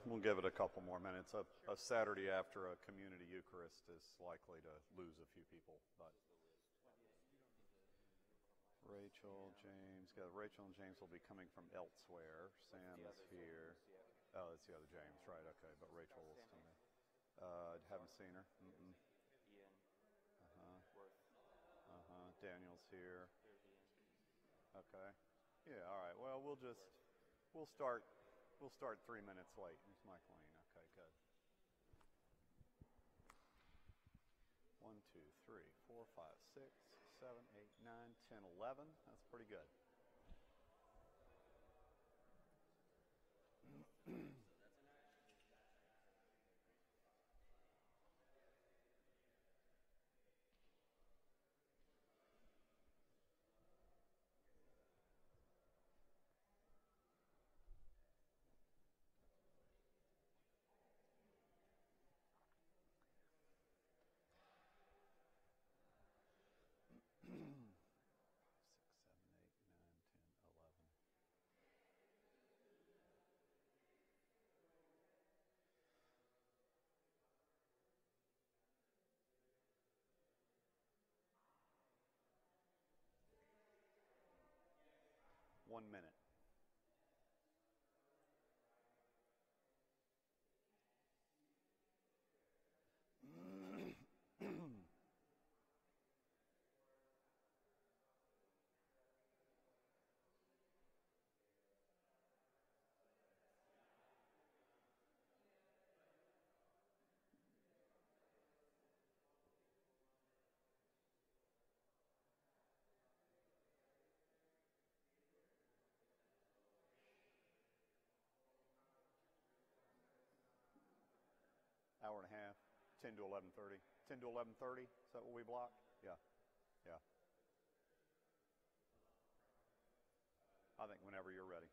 We'll give it a couple more minutes. A Saturday after a community Eucharist is likely to lose a few people, but Rachel and James will be coming from elsewhere. Sam is here. Oh, that's the other James, right? Okay, but Rachel will still be. Haven't seen her. Daniel's here. Okay. Yeah. All right. Well, we'll start 3 minutes late. Here's Michaeline. Okay, good. 1, 2, 3, 4, 5, 6, 7, 8, 9, 10, 11. That's pretty good. One minute. Hour and a half, 10 to 11:30. 10 to 11:30, is that what we blocked? Yeah. I think whenever you're ready.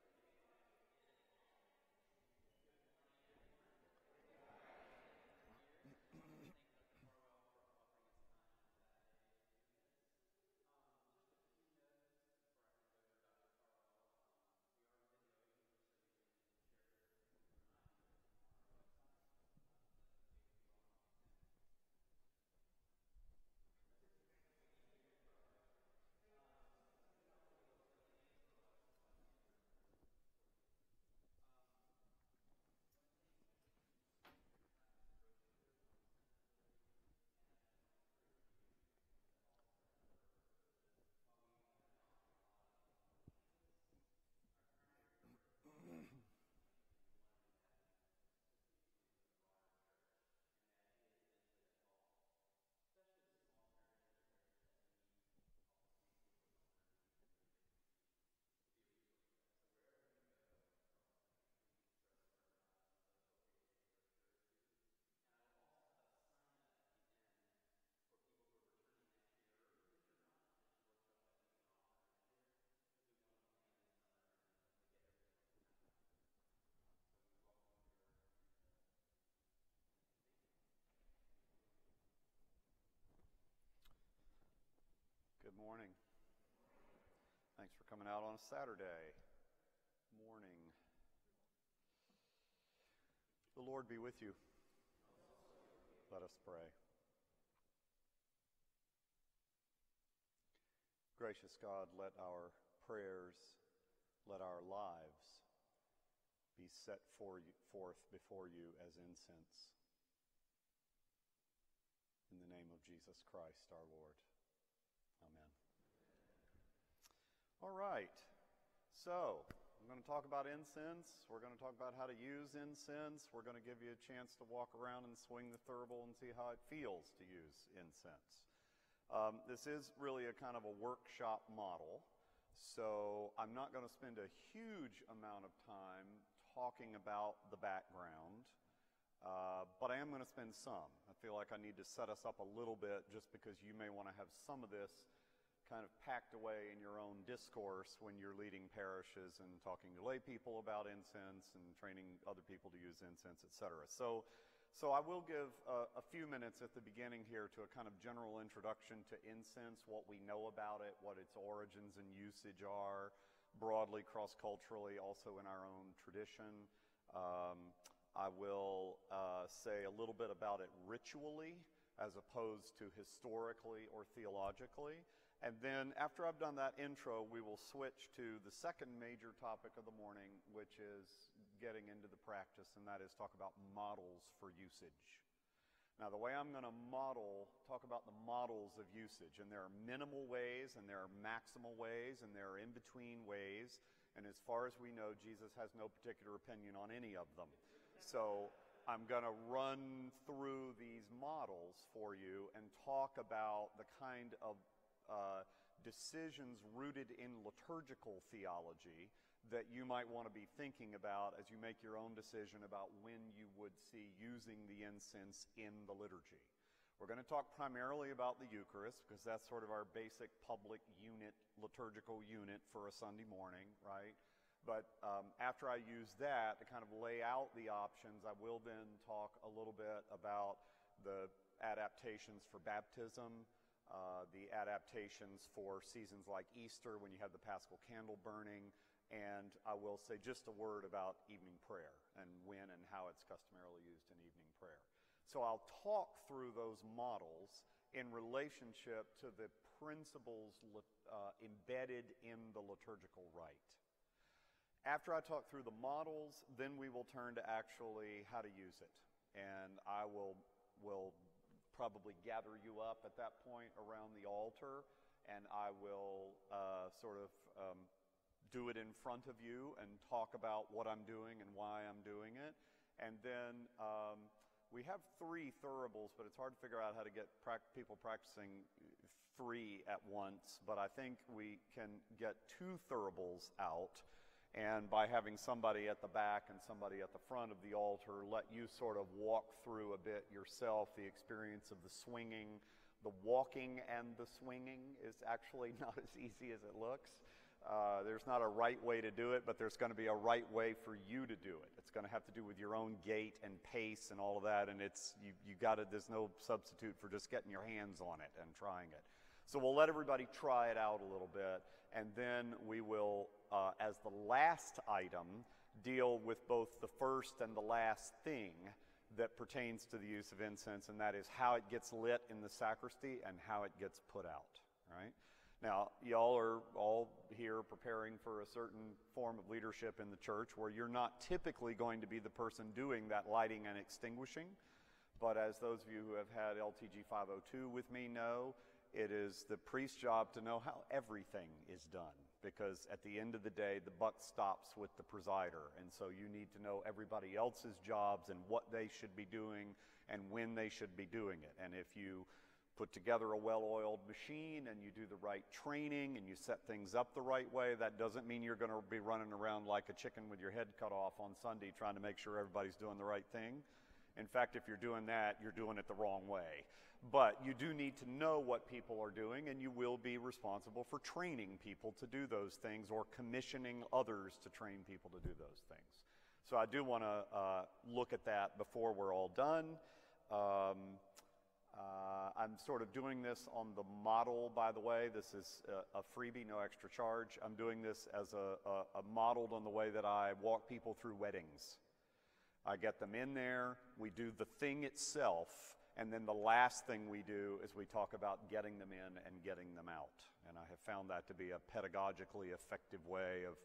Good morning. Thanks for coming out on a Saturday morning. The Lord be with you. Let us pray. Gracious God, let our prayers, let our lives be set forth before you as incense. In the name of Jesus Christ, our Lord. Amen. All right. So, I'm going to talk about incense. We're going to talk about how to use incense. We're going to give you a chance to walk around and swing the thurible and see how it feels to use incense. This is really a kind of a workshop model, so I'm not going to spend a huge amount of time talking about the background, but I am going to spend some. I feel like I need to set us up a little bit just because you may want to have some of this kind of packed away in your own discourse when you're leading parishes and talking to lay people about incense and training other people to use incense, etc. So I will give a few minutes at the beginning here to a kind of general introduction to incense, what we know about it, what its origins and usage are, broadly, cross-culturally, also in our own tradition. I will say a little bit about it ritually as opposed to historically or theologically. And then after I've done that intro, we will switch to the second major topic of the morning, which is getting into the practice, and that is talk about models for usage. Now, the way I'm going to talk about the models of usage, and there are minimal ways, and there are maximal ways, and there are in-between ways, and as far as we know, Jesus has no particular opinion on any of them. So I'm going to run through these models for you and talk about the kind of decisions rooted in liturgical theology that you might want to be thinking about as you make your own decision about when you would see using the incense in the liturgy. We're going to talk primarily about the Eucharist because that's sort of our basic public unit, liturgical unit for a Sunday morning, right? But after I use that to kind of lay out the options, I will then talk a little bit about the adaptations for baptism, the adaptations for seasons like Easter when you have the Paschal candle burning, and I will say just a word about evening prayer and when and how it's customarily used in evening prayer. So I'll talk through those models in relationship to the principles embedded in the liturgical rite. After I talk through the models, then we will turn to actually how to use it. And I will probably gather you up at that point around the altar, and I will do it in front of you and talk about what I'm doing and why I'm doing it. And then we have 3 thuribles, but it's hard to figure out how to get people practicing 3 at once. But I think we can get 2 thuribles out. And by having somebody at the back and somebody at the front of the altar, let you sort of walk through a bit yourself the experience of the swinging. The walking and the swinging is actually not as easy as it looks. There's not a right way to do it, but there's going to be a right way for you to do it. It's going to have to do with your own gait and pace and all of that, and there's no substitute for just getting your hands on it and trying it. So we'll let everybody try it out a little bit, and then we will, as the last item, deal with both the first and the last thing that pertains to the use of incense, and that is how it gets lit in the sacristy and how it gets put out, right? Now, y'all are all here preparing for a certain form of leadership in the church where you're not typically going to be the person doing that lighting and extinguishing, but as those of you who have had LTG 502 with me know, it is the priest's job to know how everything is done, because at the end of the day, the buck stops with the presider, and so you need to know everybody else's jobs and what they should be doing and when they should be doing it. And if you put together a well-oiled machine and you do the right training and you set things up the right way, that doesn't mean you're going to be running around like a chicken with your head cut off on Sunday trying to make sure everybody's doing the right thing. In fact, if you're doing that, you're doing it the wrong way. But you do need to know what people are doing, and you will be responsible for training people to do those things or commissioning others to train people to do those things. So I do want to look at that before we're all done. I'm sort of doing this on the model, by the way. This is a freebie, no extra charge. I'm doing this as a modeled on the way that I walk people through weddings. I get them in there, we do the thing itself, and then the last thing we do is we talk about getting them in and getting them out. And I have found that to be a pedagogically effective way of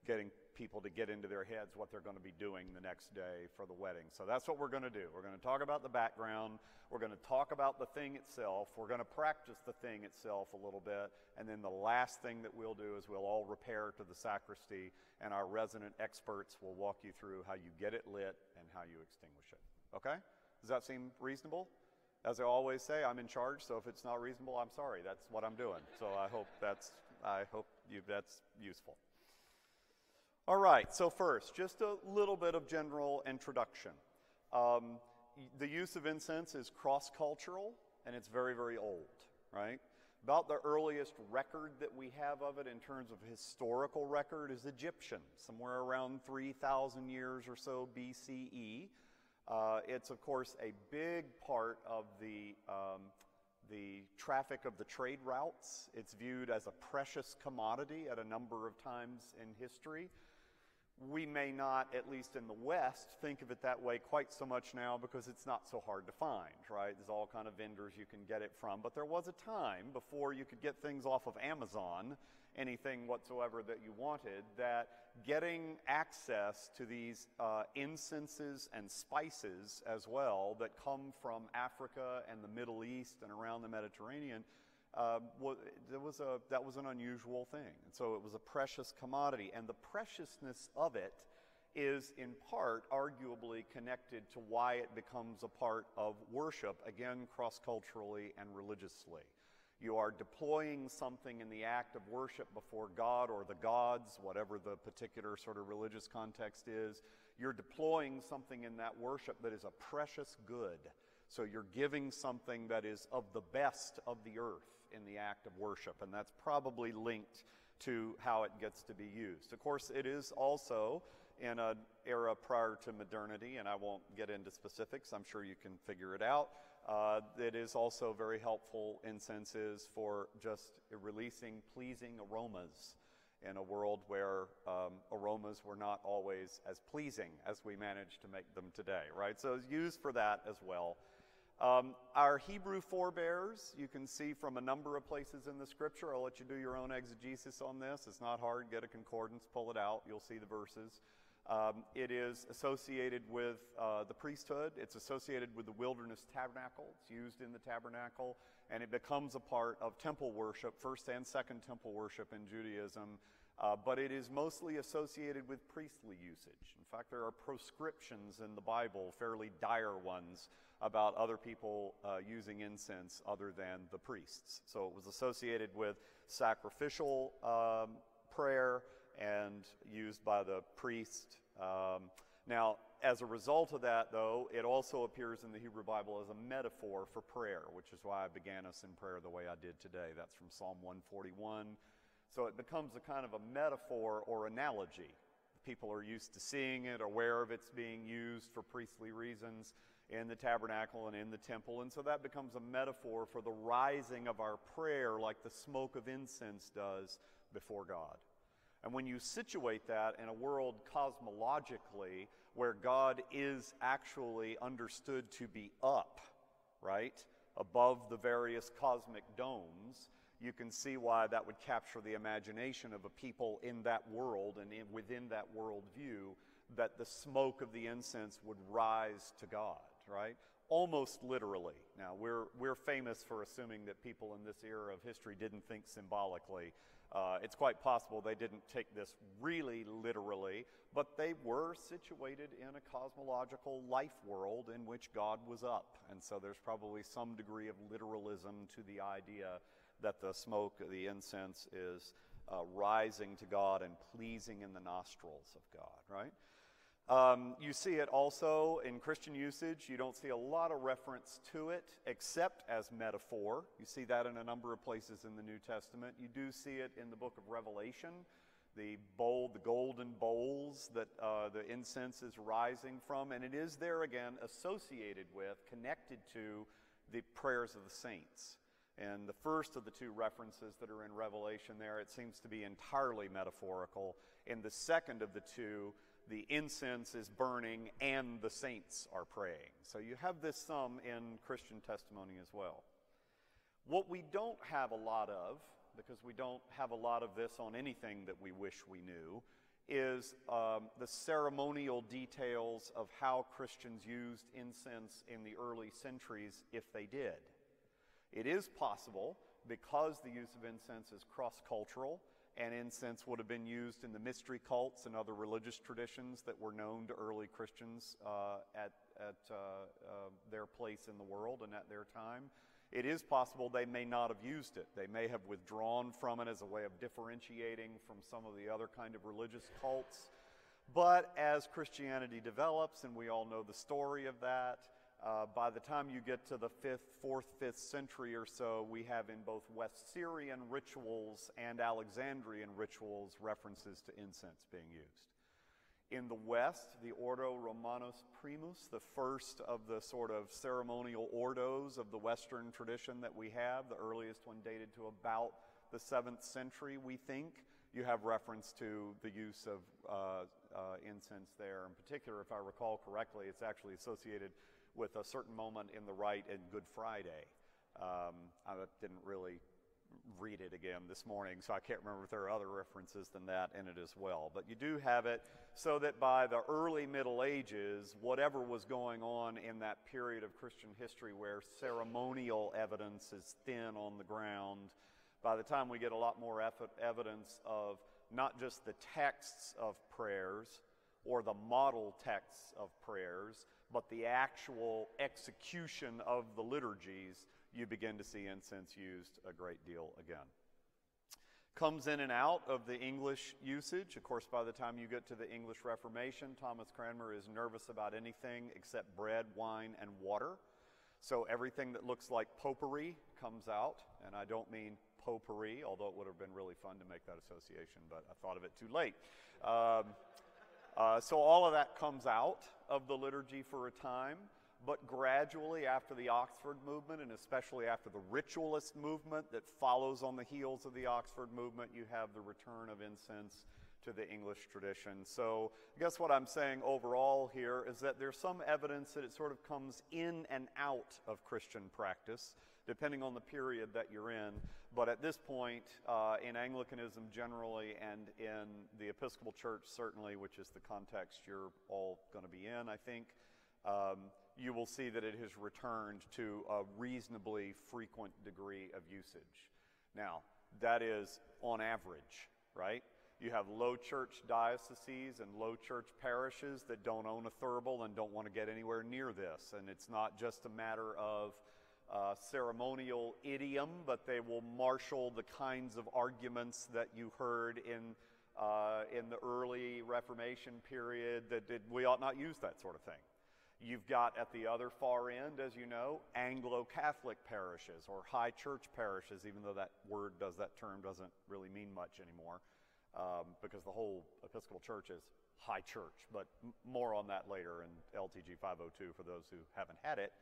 getting people to get into their heads what they're going to be doing the next day for the wedding. So that's what we're going to do. We're going to talk about the background. We're going to talk about the thing itself. We're going to practice the thing itself a little bit. And then the last thing that we'll do is we'll all repair to the sacristy, and our resident experts will walk you through how you get it lit and how you extinguish it. Okay? Does that seem reasonable? As I always say, I'm in charge, so if it's not reasonable, I'm sorry. That's what I'm doing. So I hope that's useful. All right, so first, just a little bit of general introduction. The use of incense is cross-cultural, and it's very, very old, right? About the earliest record that we have of it in terms of historical record is Egyptian, somewhere around 3,000 years or so BCE. It's, of course, a big part of the traffic of the trade routes. It's viewed as a precious commodity at a number of times in history. We may not, at least in the West, think of it that way quite so much now because it's not so hard to find, right? There's all kind of vendors you can get it from. But there was a time before you could get things off of Amazon, anything whatsoever that you wanted, that getting access to these incenses and spices as well that come from Africa and the Middle East and around the Mediterranean, that was an unusual thing. And so it was a precious commodity. And the preciousness of it is in part arguably connected to why it becomes a part of worship, again, cross-culturally and religiously. You are deploying something in the act of worship before God or the gods, whatever the particular sort of religious context is. You're deploying something in that worship that is a precious good. So you're giving something that is of the best of the earth in the act of worship, and that's probably linked to how it gets to be used. Of course, it is also in an era prior to modernity, and I won't get into specifics, I'm sure you can figure it out. It is also very helpful, incense is, for just releasing pleasing aromas in a world where aromas were not always as pleasing as we manage to make them today, right? So it's used for that as well. Our Hebrew forebears, you can see from a number of places in the scripture. I'll let you do your own exegesis on this. It's not hard. Get a concordance, pull it out. You'll see the verses. It is associated with the priesthood. It's associated with the wilderness tabernacle. It's used in the tabernacle, and it becomes a part of temple worship, first and second temple worship in Judaism. But it is mostly associated with priestly usage. In fact, there are proscriptions in the Bible, fairly dire ones, about other people using incense other than the priests. So it was associated with sacrificial prayer and used by the priest. Now, as a result of that, though, it also appears in the Hebrew Bible as a metaphor for prayer, which is why I began us in prayer the way I did today. That's from Psalm 141. So it becomes a kind of a metaphor or analogy. People are used to seeing it, aware of its being used for priestly reasons in the tabernacle and in the temple. And so that becomes a metaphor for the rising of our prayer like the smoke of incense does before God. And when you situate that in a world cosmologically where God is actually understood to be up, right, above the various cosmic domes, you can see why that would capture the imagination of a people in that world and within that worldview, that the smoke of the incense would rise to God, right? Almost literally. Now, we're famous for assuming that people in this era of history didn't think symbolically. It's quite possible they didn't take this really literally, but they were situated in a cosmological life world in which God was up. And so there's probably some degree of literalism to the idea that the smoke of the incense is rising to God and pleasing in the nostrils of God, right? You see it also in Christian usage. You don't see a lot of reference to it except as metaphor. You see that in a number of places in the New Testament. You do see it in the book of Revelation, the golden bowls that the incense is rising from, and it is there again associated with, connected to the prayers of the saints. And the first of the two references that are in Revelation there, it seems to be entirely metaphorical. In the second of the two, the incense is burning and the saints are praying. So you have this some in Christian testimony as well. What we don't have a lot of, because we don't have a lot of this on anything that we wish we knew, is the ceremonial details of how Christians used incense in the early centuries, if they did. It is possible, because the use of incense is cross-cultural, and incense would have been used in the mystery cults and other religious traditions that were known to early Christians at their place in the world and at their time. It is possible they may not have used it. They may have withdrawn from it as a way of differentiating from some of the other kind of religious cults. But as Christianity develops, and we all know the story of that, by the time you get to the 4th, 5th century or so, we have in both West Syrian rituals and Alexandrian rituals references to incense being used. In the West, the Ordo Romanus Primus, the first of the sort of ceremonial ordos of the Western tradition that we have, the earliest one dated to about the 7th century, we think, you have reference to the use of incense there. In particular, if I recall correctly, it's actually associated with a certain moment in the rite in Good Friday. I didn't really read it again this morning, so I can't remember if there are other references than that in it as well. But you do have it so that by the early Middle Ages, whatever was going on in that period of Christian history where ceremonial evidence is thin on the ground, by the time we get a lot more evidence of not just the texts of prayers or the model texts of prayers, but the actual execution of the liturgies, you begin to see incense used a great deal again. Comes in and out of the English usage. Of course, by the time you get to the English Reformation, Thomas Cranmer is nervous about anything except bread, wine, and water. So everything that looks like popery comes out, and I don't mean potpourri, although it would have been really fun to make that association, but I thought of it too late. So all of that comes out of the liturgy for a time, but gradually after the Oxford movement, and especially after the ritualist movement that follows on the heels of the Oxford movement, you have the return of incense to the English tradition. So I guess what I'm saying overall here is that there's some evidence that it sort of comes in and out of Christian practice, depending on the period that you're in. But at this point, in Anglicanism generally, and in the Episcopal Church certainly, which is the context you're all going to be in, I think, you will see that it has returned to a reasonably frequent degree of usage. Now, that is on average, right? You have low church dioceses and low church parishes that don't own a thurible and don't want to get anywhere near this. And it's not just a matter of ceremonial idiom, but they will marshal the kinds of arguments that you heard in the early Reformation period that we ought not use that sort of thing. You've got at the other far end, as you know, Anglo-Catholic parishes or high church parishes, even though that term doesn't really mean much anymore, because the whole Episcopal Church is high church, but more on that later in LTG 502 for those who haven't had it.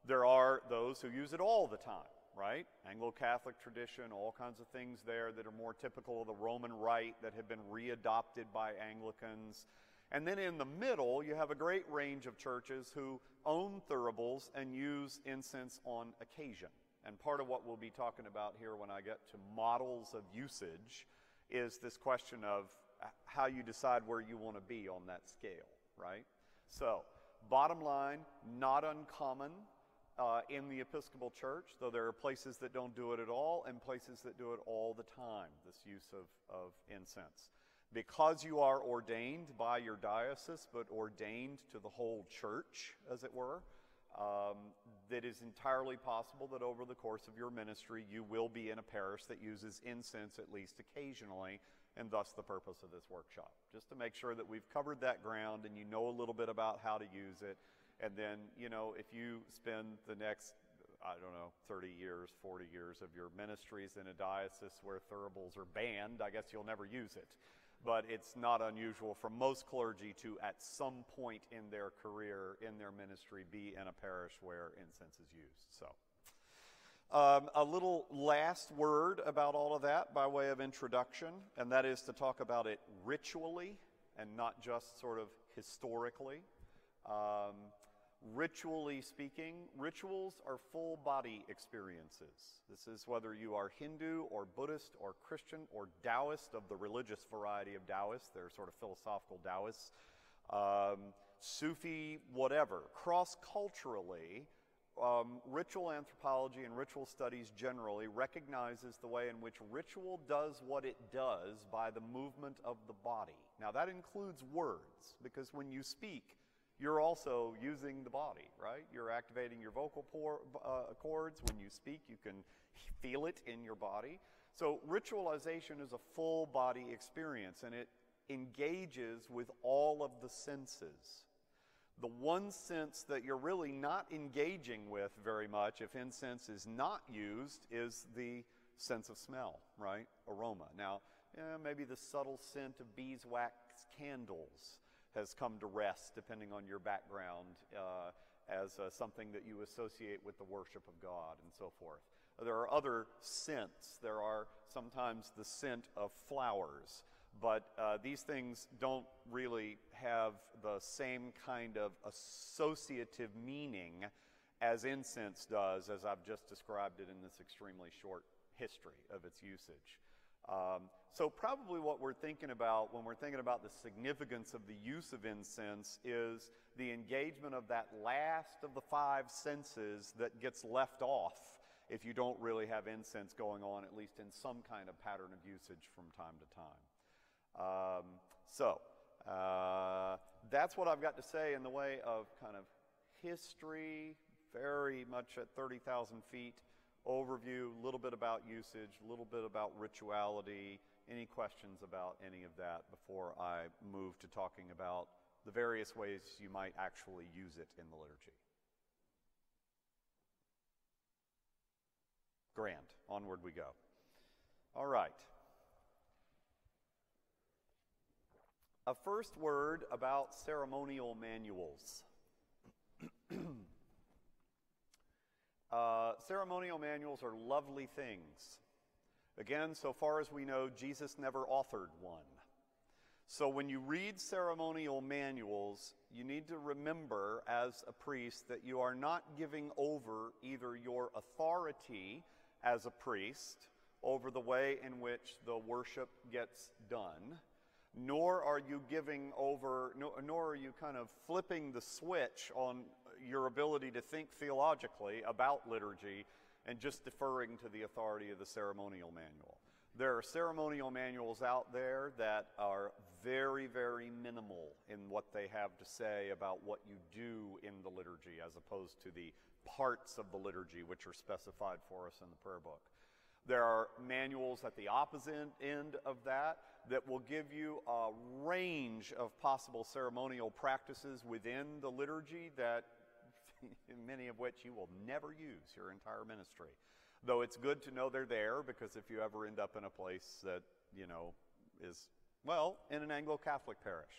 There are those who use it all the time, right? Anglo-Catholic tradition, all kinds of things there that are more typical of the Roman Rite that have been readopted by Anglicans. And then in the middle, you have a great range of churches who own thuribles and use incense on occasion. And part of what we'll be talking about here when I get to models of usage is this question of how you decide where you want to be on that scale, right? So, bottom line, not uncommon in the Episcopal Church, though there are places that don't do it at all and places that do it all the time, this use of incense. Because you are ordained by your diocese, but ordained to the whole church, as it were, that is entirely possible that over the course of your ministry you will be in a parish that uses incense at least occasionally, and thus the purpose of this workshop. Just to make sure that we've covered that ground and you know a little bit about how to use it. And then, you know, if you spend the next, 30 years, 40 years of your ministries in a diocese where thuribles are banned, I guess you'll never use it. But it's not unusual for most clergy to, at some point in their career, in their ministry, be in a parish where incense is used. So, a little last word about all of that by way of introduction, and that is to talk about it ritually and not just sort of historically. Ritually speaking, rituals are full body experiences. This is whether you are Hindu or Buddhist or Christian or Taoist, of the religious variety of Taoists. They're sort of philosophical Taoists. Sufi, whatever. Cross-culturally, ritual anthropology and ritual studies generally recognizes the way in which ritual does what it does by the movement of the body. Now that includes words, because when you speak, you're also using the body, right? You're activating your vocal cords. When you speak, you can feel it in your body. So ritualization is a full body experience, and it engages with all of the senses. The one sense that you're really not engaging with very much if incense is not used is the sense of smell, right? Aroma. Now, maybe the subtle scent of beeswax candles has come to rest, depending on your background, as something that you associate with the worship of God and so forth. There are other scents. There are sometimes the scent of flowers. But these things don't really have the same kind of associative meaning as incense does, as I've just described it in this extremely short history of its usage. So probably what we're thinking about when we're thinking about the significance of the use of incense is the engagement of that last of the five senses that gets left off if you don't really have incense going on, at least in some kind of pattern of usage from time to time. That's what I've got to say in the way of kind of history, very much at 30,000 feet, overview, a little bit about usage, a little bit about rituality. Any questions about any of that before I move to talking about the various ways you might actually use it in the liturgy? Grand. Onward we go. All right. A first word about ceremonial manuals. Ceremonial manuals are lovely things. Again, so far as we know, Jesus never authored one. So when you read ceremonial manuals, you need to remember as a priest that you are not giving over either your authority as a priest over the way in which the worship gets done, nor are you giving over, nor are you kind of flipping the switch on your ability to think theologically about liturgy and just deferring to the authority of the ceremonial manual. There are ceremonial manuals out there that are very, very minimal in what they have to say about what you do in the liturgy as opposed to the parts of the liturgy which are specified for us in the prayer book. There are manuals at the opposite end of that that will give you a range of possible ceremonial practices within the liturgy that many of which you will never use your entire ministry. Though it's good to know they're there, because if you ever end up in a place that, is, well, in an Anglo-Catholic parish,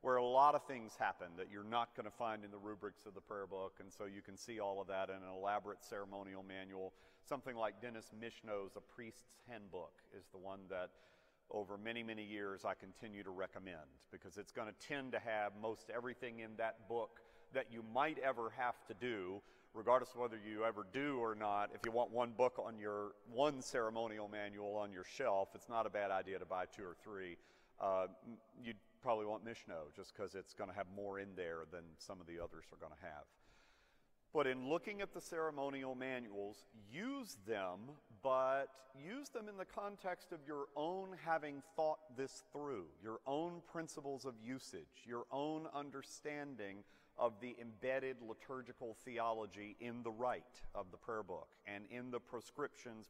where a lot of things happen that you're not going to find in the rubrics of the prayer book, and so you can see all of that in an elaborate ceremonial manual. Something like Dennis Mishnow's A Priest's Handbook is the one that over many, many years I continue to recommend, because it's going to tend to have most everything in that book that you might ever have to do, regardless of whether you ever do or not. If you want one book on your one ceremonial manual on your shelf, it's not a bad idea to buy 2 or 3. You'd probably want Mishnah, just because it's going to have more in there than some of the others are going to have. But in looking at the ceremonial manuals, use them, but use them in the context of your own having thought this through, your own principles of usage, your own understanding of the embedded liturgical theology in the rite of the prayer book and in the prescriptions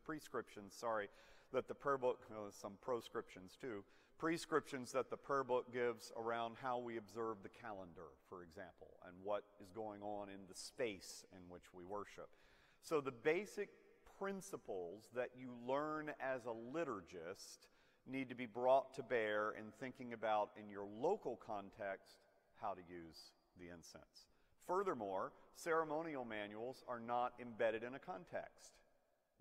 that the prayer book, some proscriptions too, prescriptions that the prayer book gives around how we observe the calendar, for example, and what is going on in the space in which we worship. So the basic principles that you learn as a liturgist need to be brought to bear in thinking about, in your local context, how to use the incense. Furthermore, ceremonial manuals are not embedded in a context.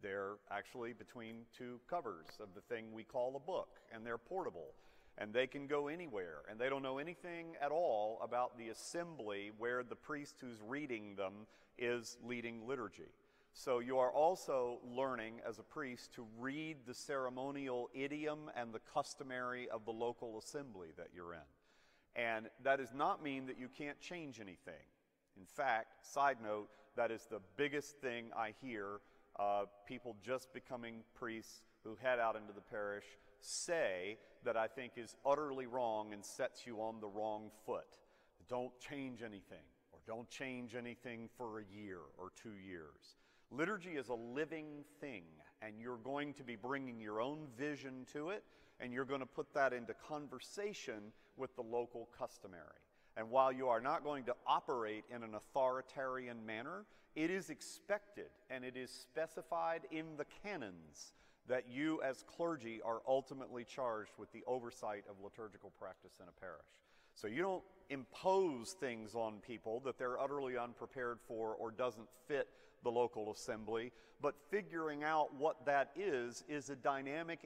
They're actually between 2 covers of the thing we call a book, and they're portable, and they can go anywhere, and they don't know anything at all about the assembly where the priest who's reading them is leading liturgy. So you are also learning as a priest to read the ceremonial idiom and the customary of the local assembly that you're in. And that does not mean that you can't change anything. In fact, side note, that is the biggest thing I hear people just becoming priests who head out into the parish say that I think is utterly wrong and sets you on the wrong foot. Don't change anything, or don't change anything for a year or 2 years. Liturgy is a living thing, and you're going to be bringing your own vision to it, and you're going to put that into conversation with the local customary. And while you are not going to operate in an authoritarian manner, it is expected and it is specified in the canons that you as clergy are ultimately charged with the oversight of liturgical practice in a parish. So you don't impose things on people that they're utterly unprepared for or doesn't fit the local assembly, but figuring out what that is a dynamic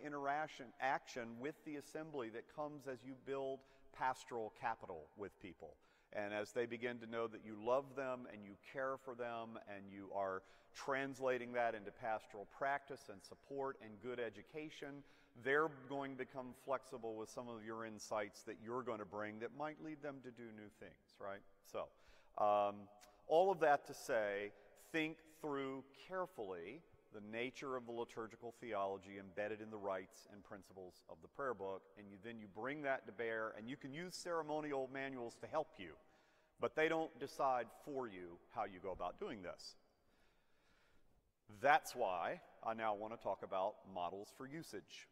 action with the assembly that comes as you build pastoral capital with people. And as they begin to know that you love them and you care for them and you are translating that into pastoral practice and support and good education, they're going to become flexible with some of your insights that you're going to bring that might lead them to do new things, right? So, all of that to say, think through carefully the nature of the liturgical theology embedded in the rites and principles of the prayer book, and then you bring that to bear, and you can use ceremonial manuals to help you, but they don't decide for you how you go about doing this. That's why I now want to talk about models for usage.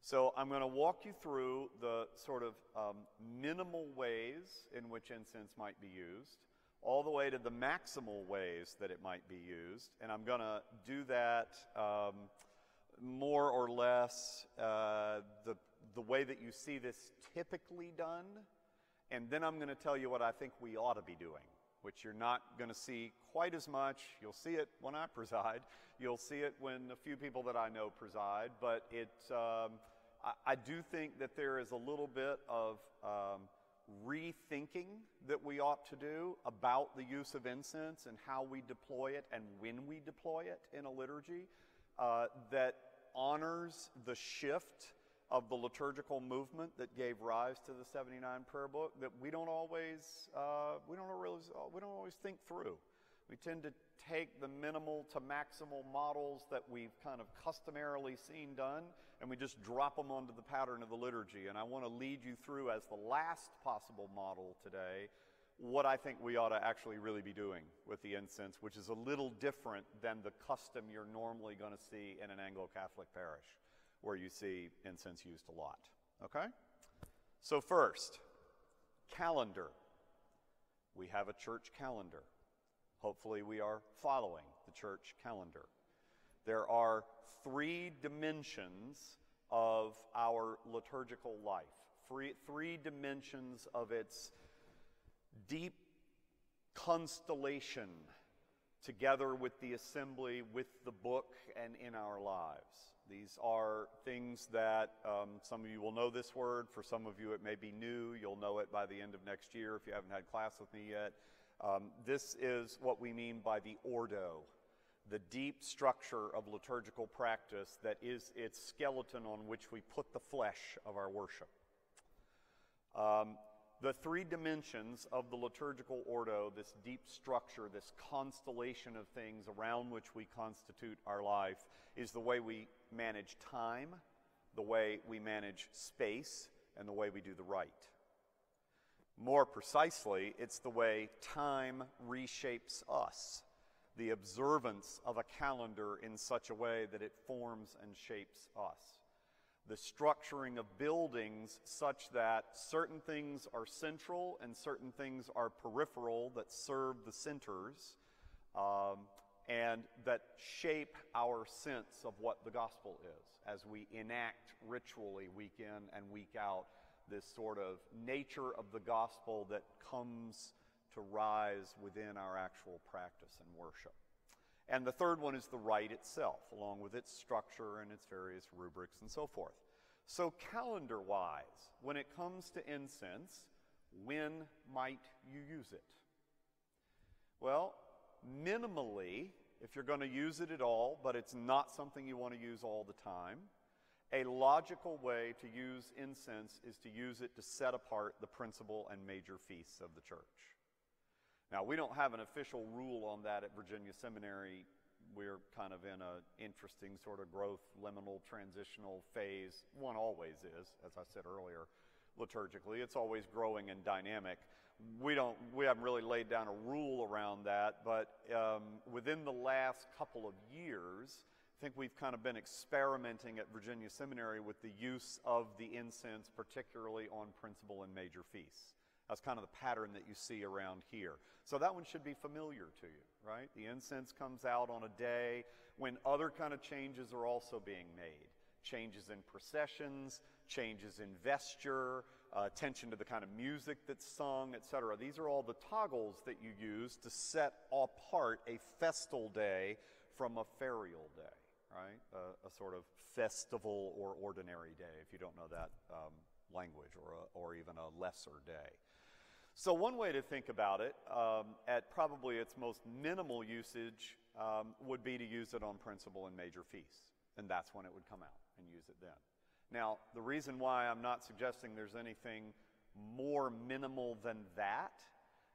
So I'm going to walk you through the sort of minimal ways in which incense might be used, all the way to the maximal ways that it might be used. And I'm going to do that more or less the way that you see this typically done. And then I'm going to tell you what I think we ought to be doing, which you're not going to see quite as much. You'll see it when I preside. You'll see it when a few people that I know preside. But I do think that there is a little bit of rethinking that we ought to do about the use of incense and how we deploy it and when we deploy it in a liturgy that honors the shift of the liturgical movement that gave rise to the 79 prayer book that we don't always think through. We tend to take the minimal to maximal models that we've kind of customarily seen done, and we just drop them onto the pattern of the liturgy. And I want to lead you through, as the last possible model today, what I think we ought to actually really be doing with the incense, which is a little different than the custom you're normally going to see in an Anglo-Catholic parish, where you see incense used a lot. Okay? So first, calendar. We have a church calendar. Hopefully we are following the church calendar. There are 3 dimensions of our liturgical life, 3 dimensions of its deep constellation together with the assembly, with the book, and in our lives. These are things that some of you will know this word. For some of you it may be new. You'll know it by the end of next year if you haven't had class with me yet. This is what we mean by the ordo, the deep structure of liturgical practice that is its skeleton on which we put the flesh of our worship. The 3 dimensions of the liturgical ordo, this deep structure, this constellation of things around which we constitute our life, is the way we manage time, the way we manage space, and the way we do the rite. More precisely, it's the way time reshapes us, the observance of a calendar in such a way that it forms and shapes us. The structuring of buildings such that certain things are central and certain things are peripheral that serve the centers and that shape our sense of what the gospel is as we enact ritually week in and week out this sort of nature of the gospel that comes to rise within our actual practice and worship. And the third one is the rite itself, along with its structure and its various rubrics and so forth. So calendar-wise, when it comes to incense, when might you use it? Well, minimally, if you're going to use it at all, but it's not something you want to use all the time, a logical way to use incense is to use it to set apart the principal and major feasts of the church. Now, we don't have an official rule on that at Virginia Seminary. We're kind of in an interesting sort of growth, liminal, transitional phase. One always is, as I said earlier, liturgically. It's always growing and dynamic. We haven't really laid down a rule around that, but within the last couple of years, I think we've kind of been experimenting at Virginia Seminary with the use of the incense, particularly on principal and major feasts. That's kind of the pattern that you see around here. So that one should be familiar to you, right? The incense comes out on a day when other kind of changes are also being made. Changes in processions, changes in vesture, attention to the kind of music that's sung, etc. These are all the toggles that you use to set apart a festal day from a ferial day, right? A sort of festival or ordinary day, if you don't know that language, or even a lesser day. So one way to think about it, at probably its most minimal usage, would be to use it on principal and major feasts. And that's when it would come out, and use it then. Now, the reason why I'm not suggesting there's anything more minimal than that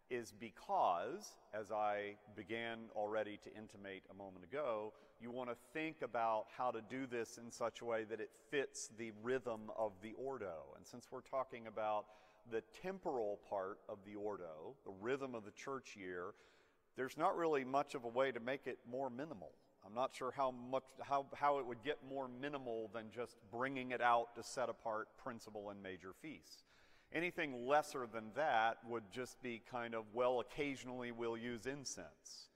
is because, as I began already to intimate a moment ago, you want to think about how to do this in such a way that it fits the rhythm of the ordo. And since we're talking about the temporal part of the ordo, the rhythm of the church year, there's not really much of a way to make it more minimal. I'm not sure how it would get more minimal than just bringing it out to set apart principal and major feasts. Anything lesser than that would just be kind of, well, occasionally we'll use incense.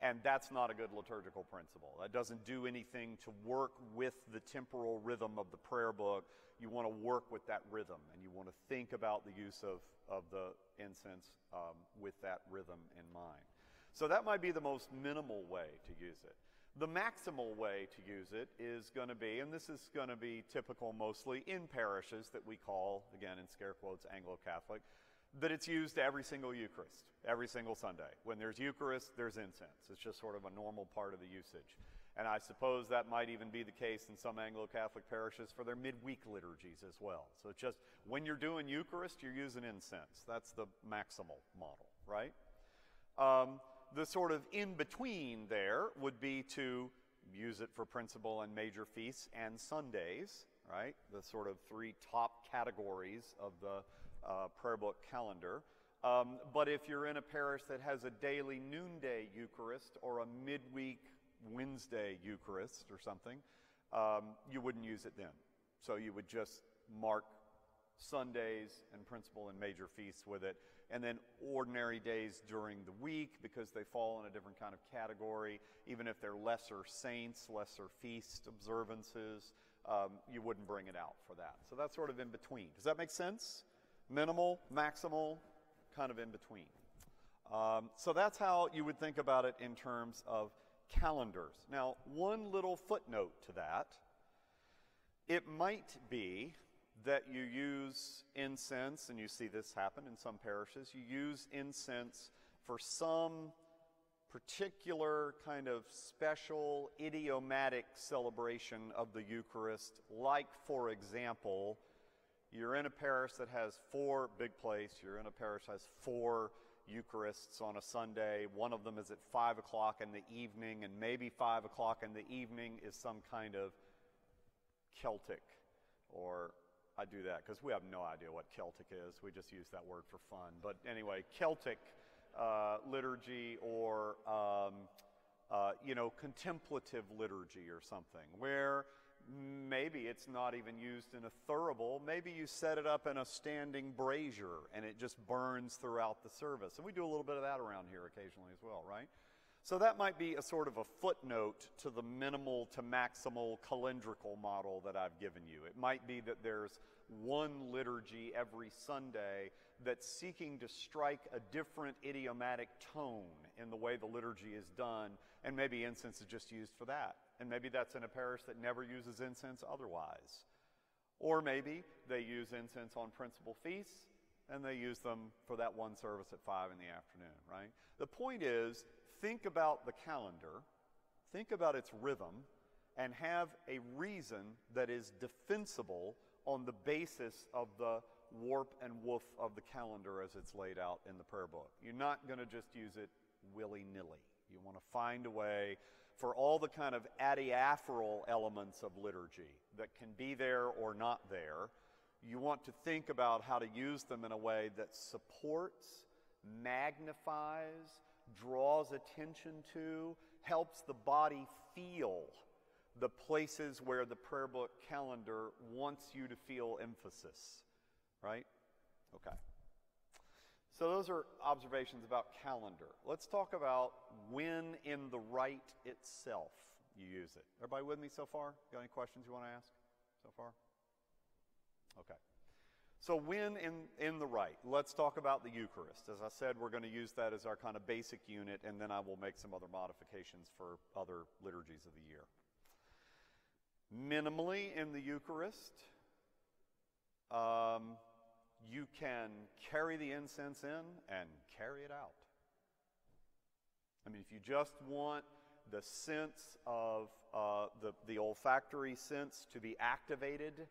And that's not a good liturgical principle. That doesn't do anything to work with the temporal rhythm of the prayer book. You want to work with that rhythm, and you want to think about the use of the incense with that rhythm in mind. So that might be the most minimal way to use it. The maximal way to use it is going to be, and this is going to be typical mostly in parishes that we call, again in scare quotes, Anglo-Catholic, that it's used every single Eucharist, every single Sunday. When there's Eucharist, there's incense. It's just sort of a normal part of the usage. And I suppose that might even be the case in some Anglo-Catholic parishes for their midweek liturgies as well. So it's just, when you're doing Eucharist, you're using incense. That's the maximal model, right? The sort of in-between there would be to use it for principal and major feasts and Sundays, right? The sort of three top categories of the prayer book calendar. But if you're in a parish that has a daily noonday Eucharist or a midweek Wednesday Eucharist or something, you wouldn't use it then. So you would just mark Sundays and principal and major feasts with it, and then ordinary days during the week, because they fall in a different kind of category. Even if they're lesser saints, lesser feast observances, you wouldn't bring it out for that. So that's sort of in between. Does that make sense? Minimal, maximal, kind of in between. So that's how you would think about it in terms of calendars. Now, one little footnote to that, it might be that you use incense, and you see this happen in some parishes, you use incense for some particular kind of special idiomatic celebration of the Eucharist, like, for example, you're in a parish that has big place, you're in a parish that has 4 Eucharists on a Sunday. One of them is at 5 o'clock in the evening, and maybe 5 o'clock in the evening is some kind of Celtic, or I do that because we have no idea what Celtic is. We just use that word for fun. But anyway, Celtic liturgy, or contemplative liturgy or something, where maybe it's not even used in a thurible. Maybe you set it up in a standing brazier and it just burns throughout the service. And we do a little bit of that around here occasionally as well, right? So that might be a sort of a footnote to the minimal to maximal calendrical model that I've given you. It might be that there's one liturgy every Sunday that's seeking to strike a different idiomatic tone in the way the liturgy is done, and maybe incense is just used for that. And maybe that's in a parish that never uses incense otherwise. Or maybe they use incense on principal feasts, and they use them for that one service at 5 in the afternoon, right? The point is, think about the calendar, think about its rhythm, and have a reason that is defensible on the basis of the warp and woof of the calendar as it's laid out in the prayer book. You're not going to just use it willy-nilly. You want to find a way for all the kind of adiaphoral elements of liturgy that can be there or not there. You want to think about how to use them in a way that supports, magnifies, draws attention to, helps the body feel the places where the prayer book calendar wants you to feel emphasis, right? Okay. So those are observations about calendar. Let's talk about when in the rite itself you use it. Everybody with me so far? Got any questions you want to ask so far? Okay. So when in the rite, let's talk about the Eucharist. As I said, we're going to use that as our kind of basic unit, and then I will make some other modifications for other liturgies of the year. Minimally in the Eucharist, you can carry the incense in and carry it out. I mean, if you just want the sense of the olfactory sense to be activated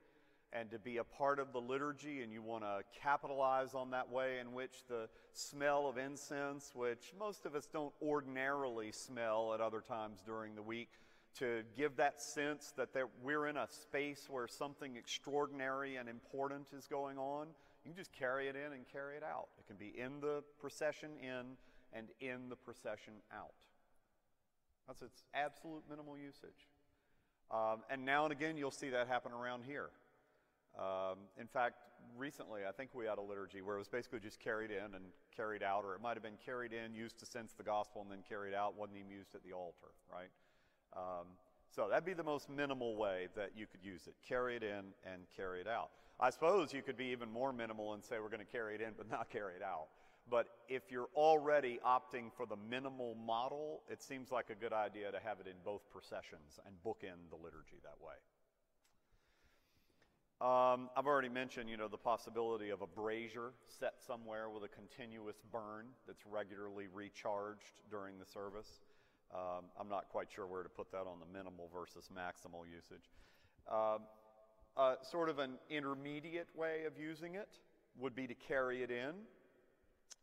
and to be a part of the liturgy, and you want to capitalize on that way in which the smell of incense, which most of us don't ordinarily smell at other times during the week, to give that sense that we're in a space where something extraordinary and important is going on, you can just carry it in and carry it out. It can be in the procession in and in the procession out. That's its absolute minimal usage. And now and again, you'll see that happen around here. In fact, recently, I think we had a liturgy where it was basically just carried in and carried out, or it might have been carried in, used to sense the gospel, and then carried out, wasn't even used at the altar, right? So that'd be the most minimal way that you could use it. Carry it in and carry it out. I suppose you could be even more minimal and say we're going to carry it in but not carry it out. But if you're already opting for the minimal model, it seems like a good idea to have it in both processions and bookend the liturgy that way. I've already mentioned, the possibility of a brazier set somewhere with a continuous burn that's regularly recharged during the service. I'm not quite sure where to put that on the minimal versus maximal usage. Sort of an intermediate way of using it would be to carry it in,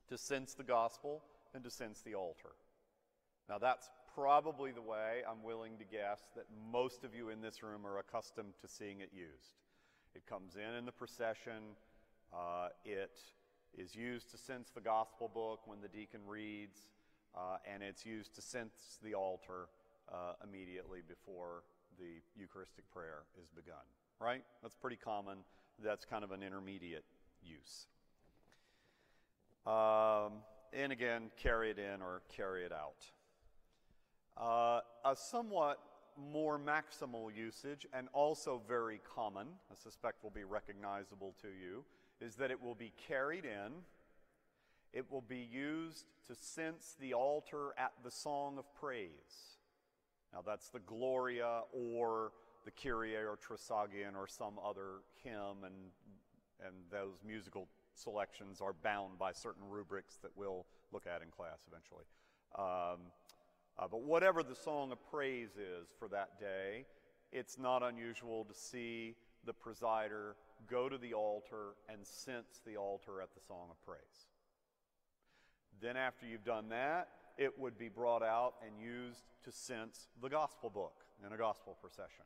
to sense the gospel, and to sense the altar. Now that's probably the way, I'm willing to guess, that most of you in this room are accustomed to seeing it used. It comes in the procession. It is used to sense the gospel book when the deacon reads, and it's used to sense the altar immediately before the Eucharistic prayer is begun, right? That's pretty common. That's kind of an intermediate use. And again, carry it in or carry it out. A somewhat more maximal usage, and also very common, I suspect will be recognizable to you, is that it will be carried in. It will be used to sense the altar at the song of praise. Now that's the Gloria or the Kyrie or Trisagion or some other hymn, and those musical selections are bound by certain rubrics that we'll look at in class eventually. But whatever the song of praise is for that day, it's not unusual to see the presider go to the altar and sense the altar at the song of praise. Then after you've done that, it would be brought out and used to sense the gospel book in a gospel procession.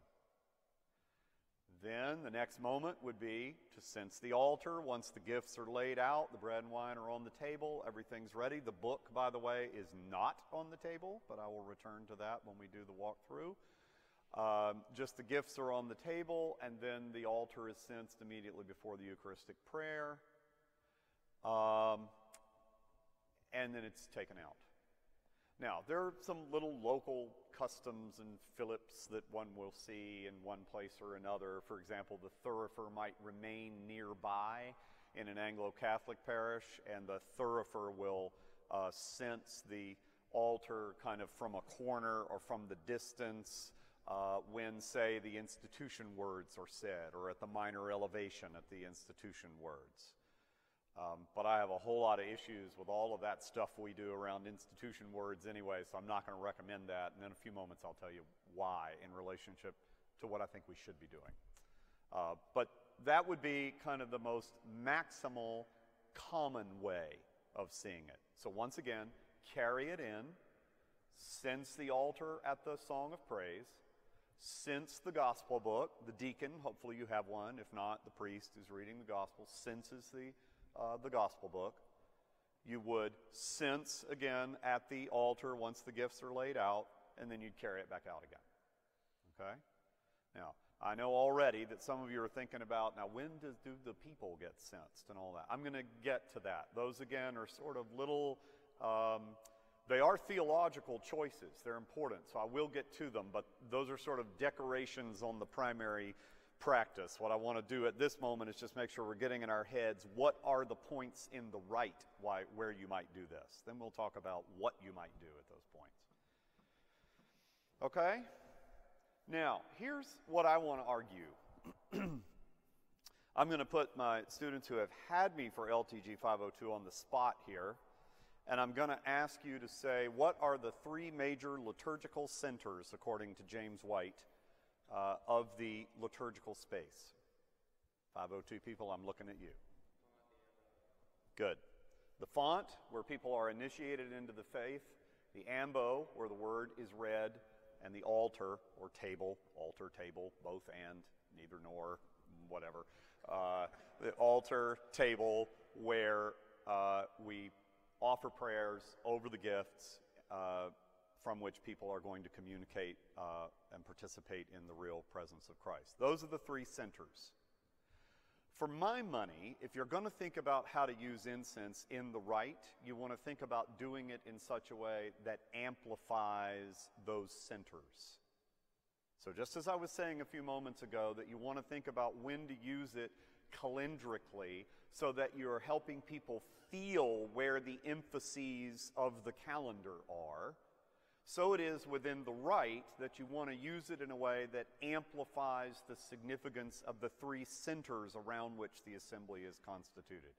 Then the next moment would be to sense the altar. Once the gifts are laid out, the bread and wine are on the table, everything's ready. The book, by the way, is not on the table, but I will return to that when we do the walkthrough. Just the gifts are on the table, and then the altar is sensed immediately before the Eucharistic prayer. And then it's taken out. Now, there are some little local customs and fill-ups that one will see in one place or another. For example, the thurifer might remain nearby in an Anglo-Catholic parish, and the thurifer will sense the altar kind of from a corner or from the distance when, say, the institution words are said, or at the minor elevation at the institution words. But I have a whole lot of issues with all of that stuff we do around institution words anyway, so I'm not going to recommend that. And in a few moments I'll tell you why in relationship to what I think we should be doing. But that would be kind of the most maximal, common way of seeing it. So once again, carry it in, sense the altar at the song of praise, sense the gospel book. The deacon, hopefully you have one. If not, the priest who's reading the gospel senses the gospel book. You would sense again at the altar once the gifts are laid out, and then you'd carry it back out again. Okay? Now, I know already that some of you are thinking about, now when do the people get sensed and all that? I'm going to get to that. Those again are sort of little, they are theological choices. They're important, so I will get to them, but those are sort of decorations on the primary practice. What I want to do at this moment is just make sure we're getting in our heads what are the points in the right where you might do this. Then we'll talk about what you might do at those points. Okay? Now, here's what I want to argue. I'm going to put my students who have had me for LTG 502 on the spot here, and I'm going to ask you to say, what are the three major liturgical centers, according to James White, of the liturgical space? 502 people, I'm looking at you. Good. The font, where people are initiated into the faith. The ambo, where the word is read. And the altar, or table, altar, table, both and, neither nor, whatever. The altar, table, where we offer prayers over the gifts from which people are going to communicate and participate in the real presence of Christ. Those are the three centers. For my money, if you're going to think about how to use incense in the rite, you want to think about doing it in such a way that amplifies those centers. So just as I was saying a few moments ago, that you want to think about when to use it calendrically so that you're helping people feel where the emphases of the calendar are, so it is within the rite that you want to use it in a way that amplifies the significance of the three centers around which the assembly is constituted.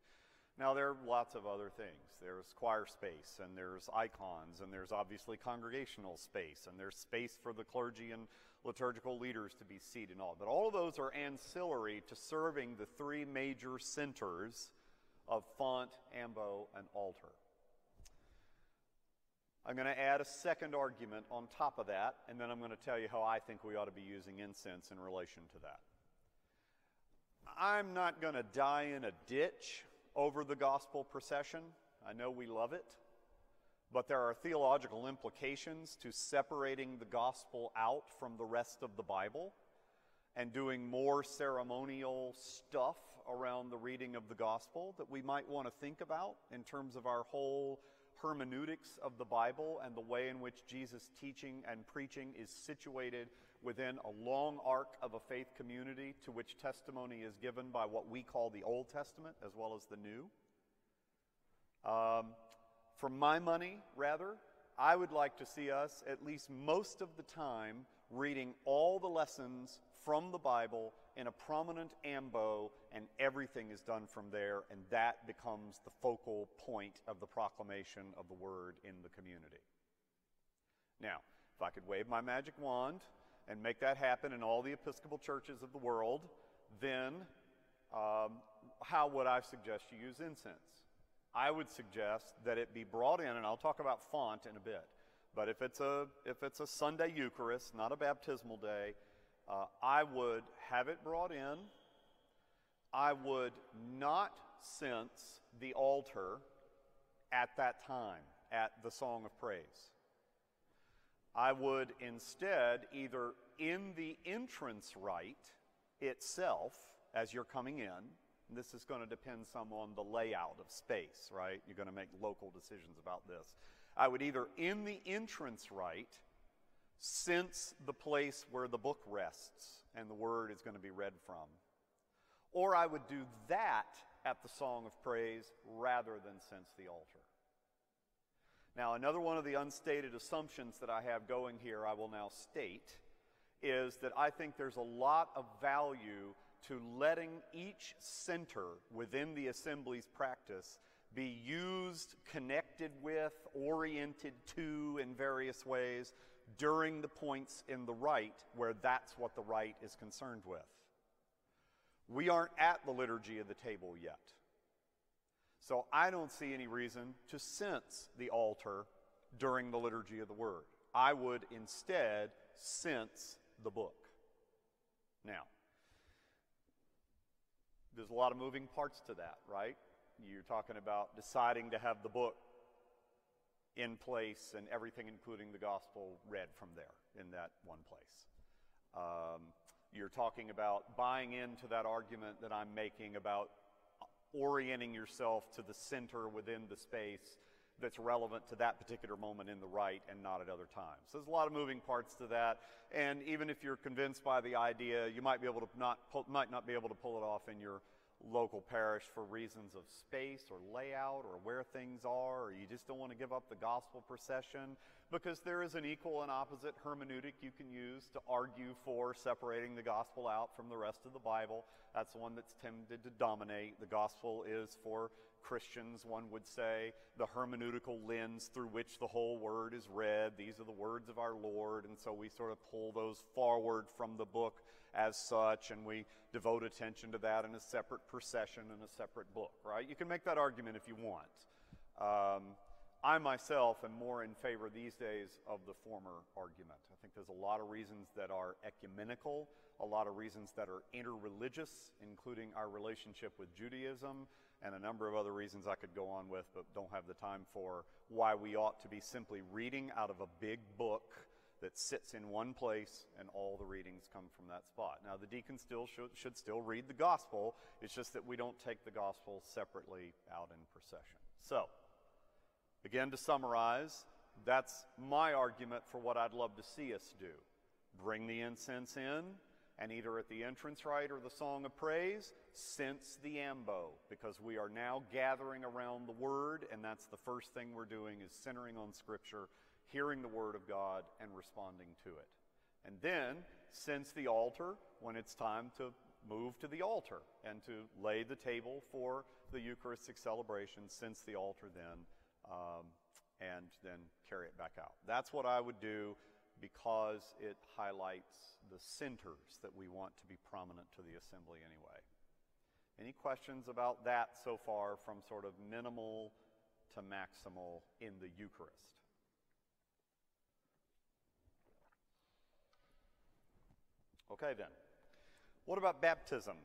Now, there are lots of other things. There's choir space, and there's icons, and there's obviously congregational space, and there's space for the clergy and liturgical leaders to be seated and all. But all of those are ancillary to serving the three major centers of font, ambo, and altar. I'm going to add a second argument on top of that, and then I'm going to tell you how I think we ought to be using incense in relation to that. I'm not going to die in a ditch over the gospel procession. I know we love it, but there are theological implications to separating the gospel out from the rest of the Bible and doing more ceremonial stuff around the reading of the gospel that we might want to think about in terms of our whole hermeneutics of the Bible and the way in which Jesus' teaching and preaching is situated within a long arc of a faith community to which testimony is given by what we call the Old Testament as well as the New. For my money, rather, I would like to see us, at least most of the time, reading all the lessons from the Bible in a prominent ambo, and everything is done from there, and that becomes the focal point of the proclamation of the word in the community. Now, if I could wave my magic wand and make that happen in all the Episcopal churches of the world, then how would I suggest you use incense? I would suggest that it be brought in, and I'll talk about font in a bit, but if it's a Sunday Eucharist, not a baptismal day, I would have it brought in. I would not cense the altar at that time, at the Song of Praise. I would instead, either in the entrance rite itself, as you're coming in, and this is going to depend some on the layout of space, right? You're going to make local decisions about this. I would either, in the entrance rite, cense the place where the book rests and the word is going to be read from. Or I would do that at the Song of Praise rather than cense the altar. Now, another one of the unstated assumptions that I have going here, I will now state, is that I think there's a lot of value to letting each center within the assembly's practice be used, connected with, oriented to in various ways during the points in the rite where that's what the rite is concerned with. We aren't at the liturgy of the table yet. So I don't see any reason to cense the altar during the liturgy of the word. I would instead cense the book. Now, there's a lot of moving parts to that, right? You're talking about deciding to have the book in place and everything, including the gospel, read from there in that one place. You're talking about buying into that argument that I'm making about orienting yourself to the center within the space that's relevant to that particular moment in the rite and not at other times. So there's a lot of moving parts to that, and even if you're convinced by the idea, you might not be able to pull it off in your local parish for reasons of space or layout or where things are, or you just don't want to give up the gospel procession, because there is an equal and opposite hermeneutic you can use to argue for separating the gospel out from the rest of the Bible. That's the one that's tended to dominate. The gospel is for Christians, one would say, the hermeneutical lens through which the whole word is read. These are the words of our Lord, and so we sort of pull those forward from the book as such, and we devote attention to that in a separate procession in a separate book, right? You can make that argument if you want. I myself am more in favor these days of the former argument. I think there's a lot of reasons that are ecumenical, a lot of reasons that are interreligious, including our relationship with Judaism, and a number of other reasons I could go on with, but don't have the time for, why we ought to be simply reading out of a big book that sits in one place, and all the readings come from that spot. Now, the deacons should still read the gospel. It's just that we don't take the gospel separately out in procession. So, again, to summarize, that's my argument for what I'd love to see us do. Bring the incense in, and either at the entrance rite or the song of praise, cense the ambo, because we are now gathering around the word, and that's the first thing we're doing, is centering on Scripture, hearing the word of God, and responding to it. And then cense the altar when it's time to move to the altar and to lay the table for the Eucharistic celebration, cense the altar then, and then carry it back out. That's what I would do, because it highlights the centers that we want to be prominent to the assembly anyway. Any questions about that so far, from sort of minimal to maximal in the Eucharist? Okay then. What about baptism?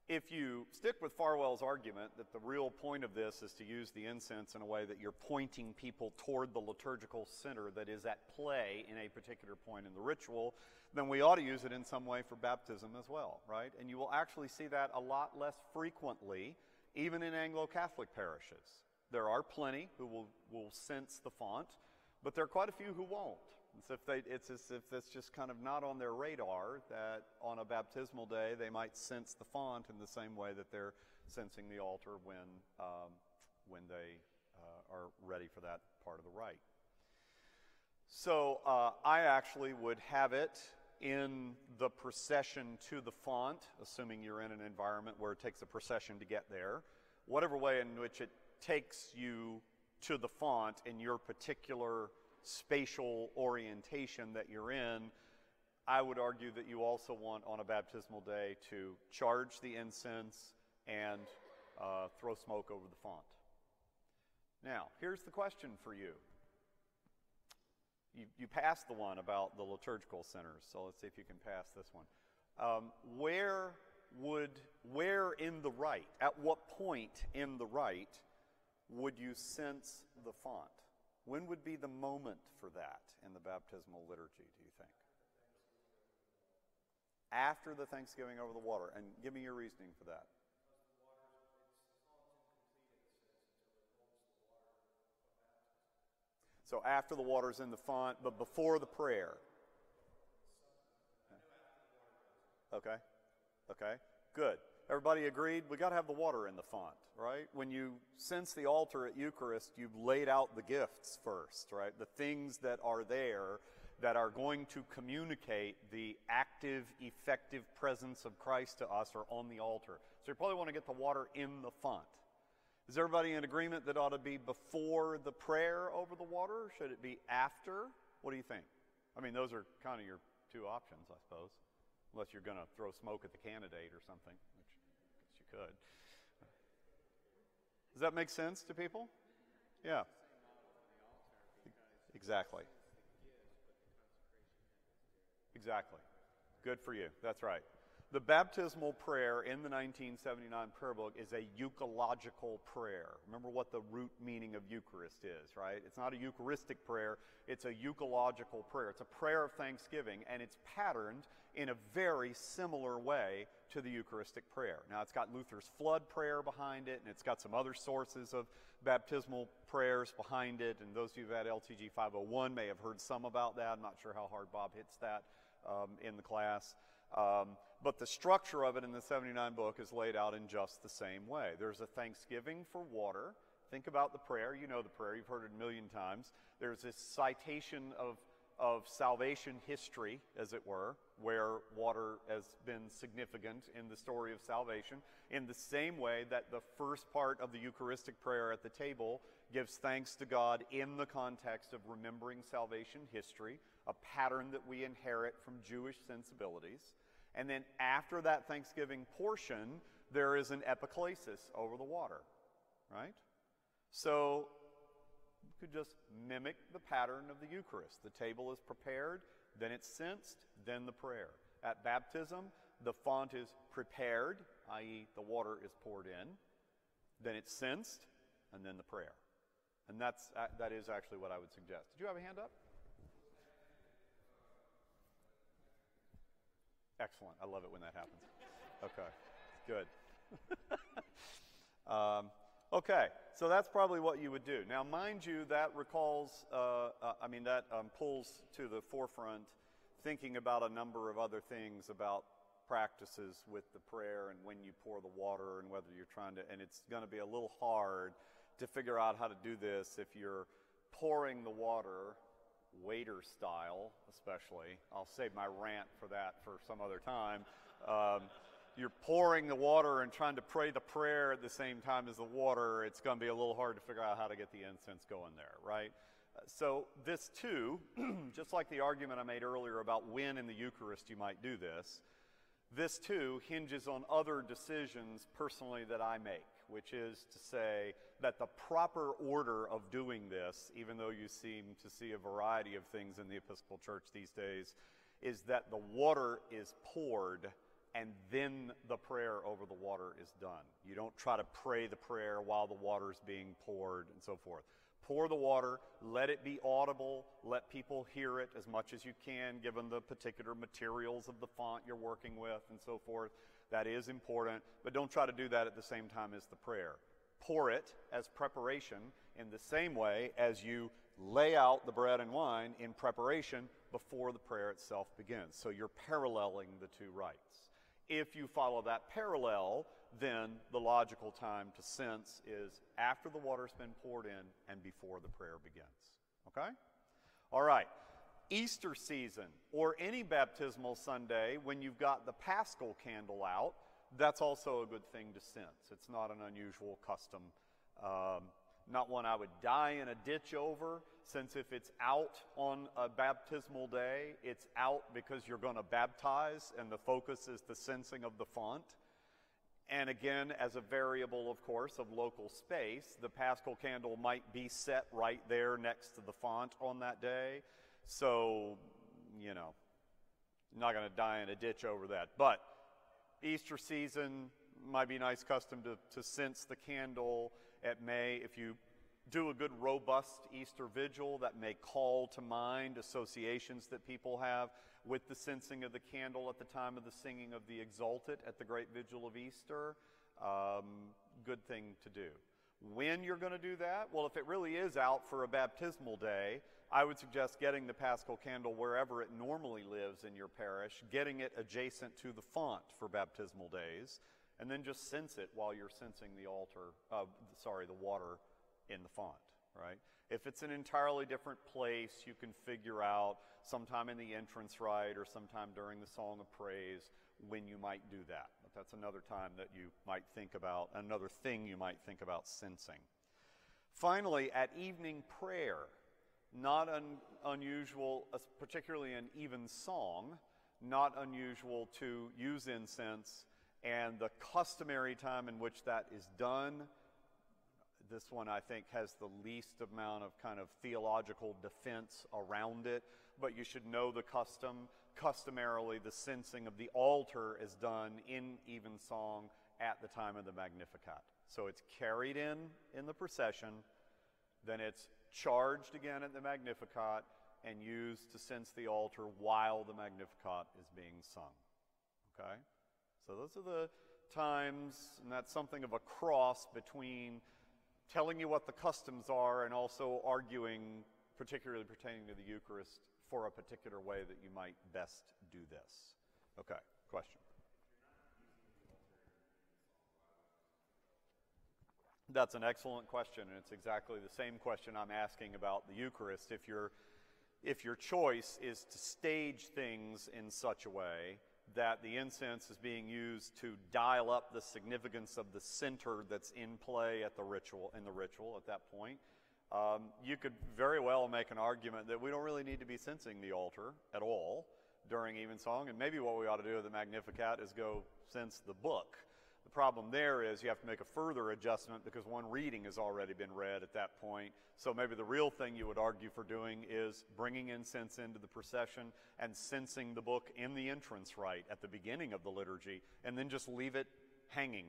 If you stick with Farwell's argument that the real point of this is to use the incense in a way that you're pointing people toward the liturgical center that is at play in a particular point in the ritual, then we ought to use it in some way for baptism as well, right? And you will actually see that a lot less frequently, even in Anglo-Catholic parishes. There are plenty who will sense the font, but there are quite a few who won't. It's as if it's just kind of not on their radar that on a baptismal day they might sense the font in the same way that they're sensing the altar when they are ready for that part of the rite. So I actually would have it in the procession to the font, assuming you're in an environment where it takes a procession to get there. Whatever way in which it takes you to the font in your particular spatial orientation that you're in, I would argue that you also want on a baptismal day to charge the incense and throw smoke over the font. Now, here's the question for you. You passed the one about the liturgical centers, so let's see if you can pass this one. Where in the rite, at what point in the rite would you sense the font? When would be the moment for that in the baptismal liturgy, do you think? After the thanksgiving over the water. And give me your reasoning for that. So after the water's in the font, but before the prayer. Okay. Okay. Good. Everybody agreed? We got to have the water in the font, right? When you sense the altar at Eucharist, you've laid out the gifts first, right? The things that are there that are going to communicate the active, effective presence of Christ to us are on the altar. So you probably want to get the water in the font. Is everybody in agreement that ought to be before the prayer over the water? Should it be after? What do you think? I mean, those are kind of your two options, I suppose. Unless you're going to throw smoke at the candidate or something, which you could. Does that make sense to people? Yeah. Exactly. Exactly. Good for you. That's right. The baptismal prayer in the 1979 prayer book is a euchological prayer. Remember what the root meaning of Eucharist is, right? It's not a Eucharistic prayer. It's a euchological prayer. It's a prayer of thanksgiving, and it's patterned in a very similar way to the Eucharistic prayer. Now, it's got Luther's flood prayer behind it, and it's got some other sources of baptismal prayers behind it, and those of you who've had LTG 501 may have heard some about that. I'm not sure how hard Bob hits that in the class. But the structure of it in the 79 book is laid out in just the same way. There's a thanksgiving for water. Think about the prayer. You know the prayer. You've heard it a million times. There's this citation of salvation history, as it were, where water has been significant in the story of salvation, in the same way that the first part of the Eucharistic prayer at the table gives thanks to God in the context of remembering salvation history, a pattern that we inherit from Jewish sensibilities. And then after that Thanksgiving portion, there is an epiclesis over the water, right? So you could just mimic the pattern of the Eucharist. The table is prepared, then it's censed, then the prayer. At baptism, the font is prepared, i.e. the water is poured in, then it's censed, and then the prayer. And that is actually what I would suggest. Did you have a hand up? Excellent. I love it when that happens. Okay, good. Okay, so that's probably what you would do. Now, mind you, that recalls, pulls to the forefront thinking about a number of other things about practices with the prayer and when you pour the water and whether you're trying to, and it's going to be a little hard to figure out how to do this if you're pouring the water waiter style, especially. I'll save my rant for that for some other time. You're pouring the water and trying to pray the prayer at the same time as the water. It's going to be a little hard to figure out how to get the incense going there, right? So this too, just like the argument I made earlier about when in the Eucharist you might do this, this too hinges on other decisions personally that I make, which is to say that the proper order of doing this, even though you seem to see a variety of things in the Episcopal Church these days, is that the water is poured and then the prayer over the water is done. You don't try to pray the prayer while the water is being poured and so forth. Pour the water, let it be audible, let people hear it as much as you can, given the particular materials of the font you're working with and so forth. That is important, but don't try to do that at the same time as the prayer. Pour it as preparation in the same way as you lay out the bread and wine in preparation before the prayer itself begins. So you're paralleling the two rites. If you follow that parallel, then the logical time to cense is after the water's been poured in and before the prayer begins. Okay? All right. Easter season or any baptismal Sunday when you've got the Paschal candle out, that's also a good thing to cense. It's not an unusual custom. Not one I would die in a ditch over, since if it's out on a baptismal day, it's out because you're going to baptize, and the focus is the censing of the font. And again, as a variable, of course, of local space, the Paschal candle might be set right there next to the font on that day. So, you know, not going to die in a ditch over that. But Easter season might be a nice custom to cense the candle. It may, if you do a good robust Easter vigil, that may call to mind associations that people have with the censing of the candle at the time of the singing of the Exultet at the great vigil of Easter. Good thing to do. When you're going to do that? Well, if it really is out for a baptismal day, I would suggest getting the Paschal candle wherever it normally lives in your parish, getting it adjacent to the font for baptismal days, and then just cense it while you're censing the the water in the font, right? If it's an entirely different place, you can figure out sometime in the entrance rite or sometime during the Song of Praise when you might do that. But that's another time that you might think about, another thing you might think about censing. Finally, at evening prayer, not unusual, particularly in evensong, not unusual to use incense, and the customary time in which that is done, this one I think has the least amount of kind of theological defense around it, but you should know the custom. Customarily, the censing of the altar is done in evensong at the time of the Magnificat. So it's carried in the procession, then it's charged again at the Magnificat, and used to cense the altar while the Magnificat is being sung. Okay? So those are the times, and that's something of a cross between telling you what the customs are and also arguing, particularly pertaining to the Eucharist, for a particular way that you might best do this. Okay, question. That's an excellent question, and it's exactly the same question I'm asking about the Eucharist. If your choice is to stage things in such a way that the incense is being used to dial up the significance of the center that's in play at the ritual at that point, you could very well make an argument that we don't really need to be censing the altar at all during evensong, and maybe what we ought to do with the Magnificat is go cense the book. The problem there is you have to make a further adjustment because one reading has already been read at that point. So maybe the real thing you would argue for doing is bringing incense into the procession and censing the book in the entrance rite at the beginning of the liturgy, and then just leave it hanging,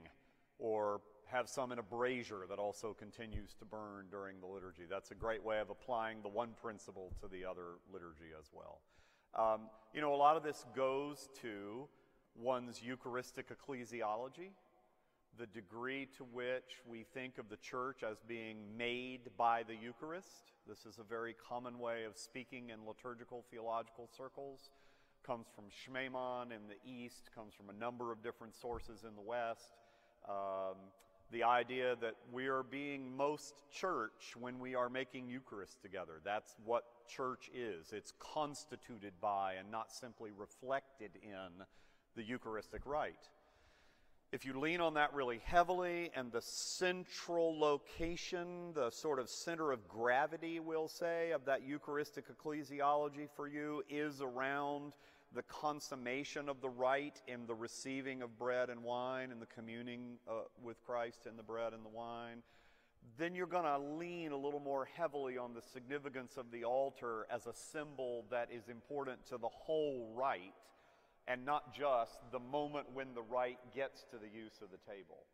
or have some in a brazier that also continues to burn during the liturgy. That's a great way of applying the one principle to the other liturgy as well. A lot of this goes to one's Eucharistic ecclesiology, the degree to which we think of the church as being made by the Eucharist. This is a very common way of speaking in liturgical theological circles. Comes from Shmemon in the East, comes from a number of different sources in the West. The idea that we are being most church when we are making Eucharist together. That's what church is. It's constituted by and not simply reflected in the Eucharistic rite. If you lean on that really heavily, and the central location, the sort of center of gravity, we'll say, of that Eucharistic ecclesiology for you is around the consummation of the rite in the receiving of bread and wine and the communing with Christ in the bread and the wine, then you're going to lean a little more heavily on the significance of the altar as a symbol that is important to the whole rite, and not just the moment when the rite gets to the use of the table.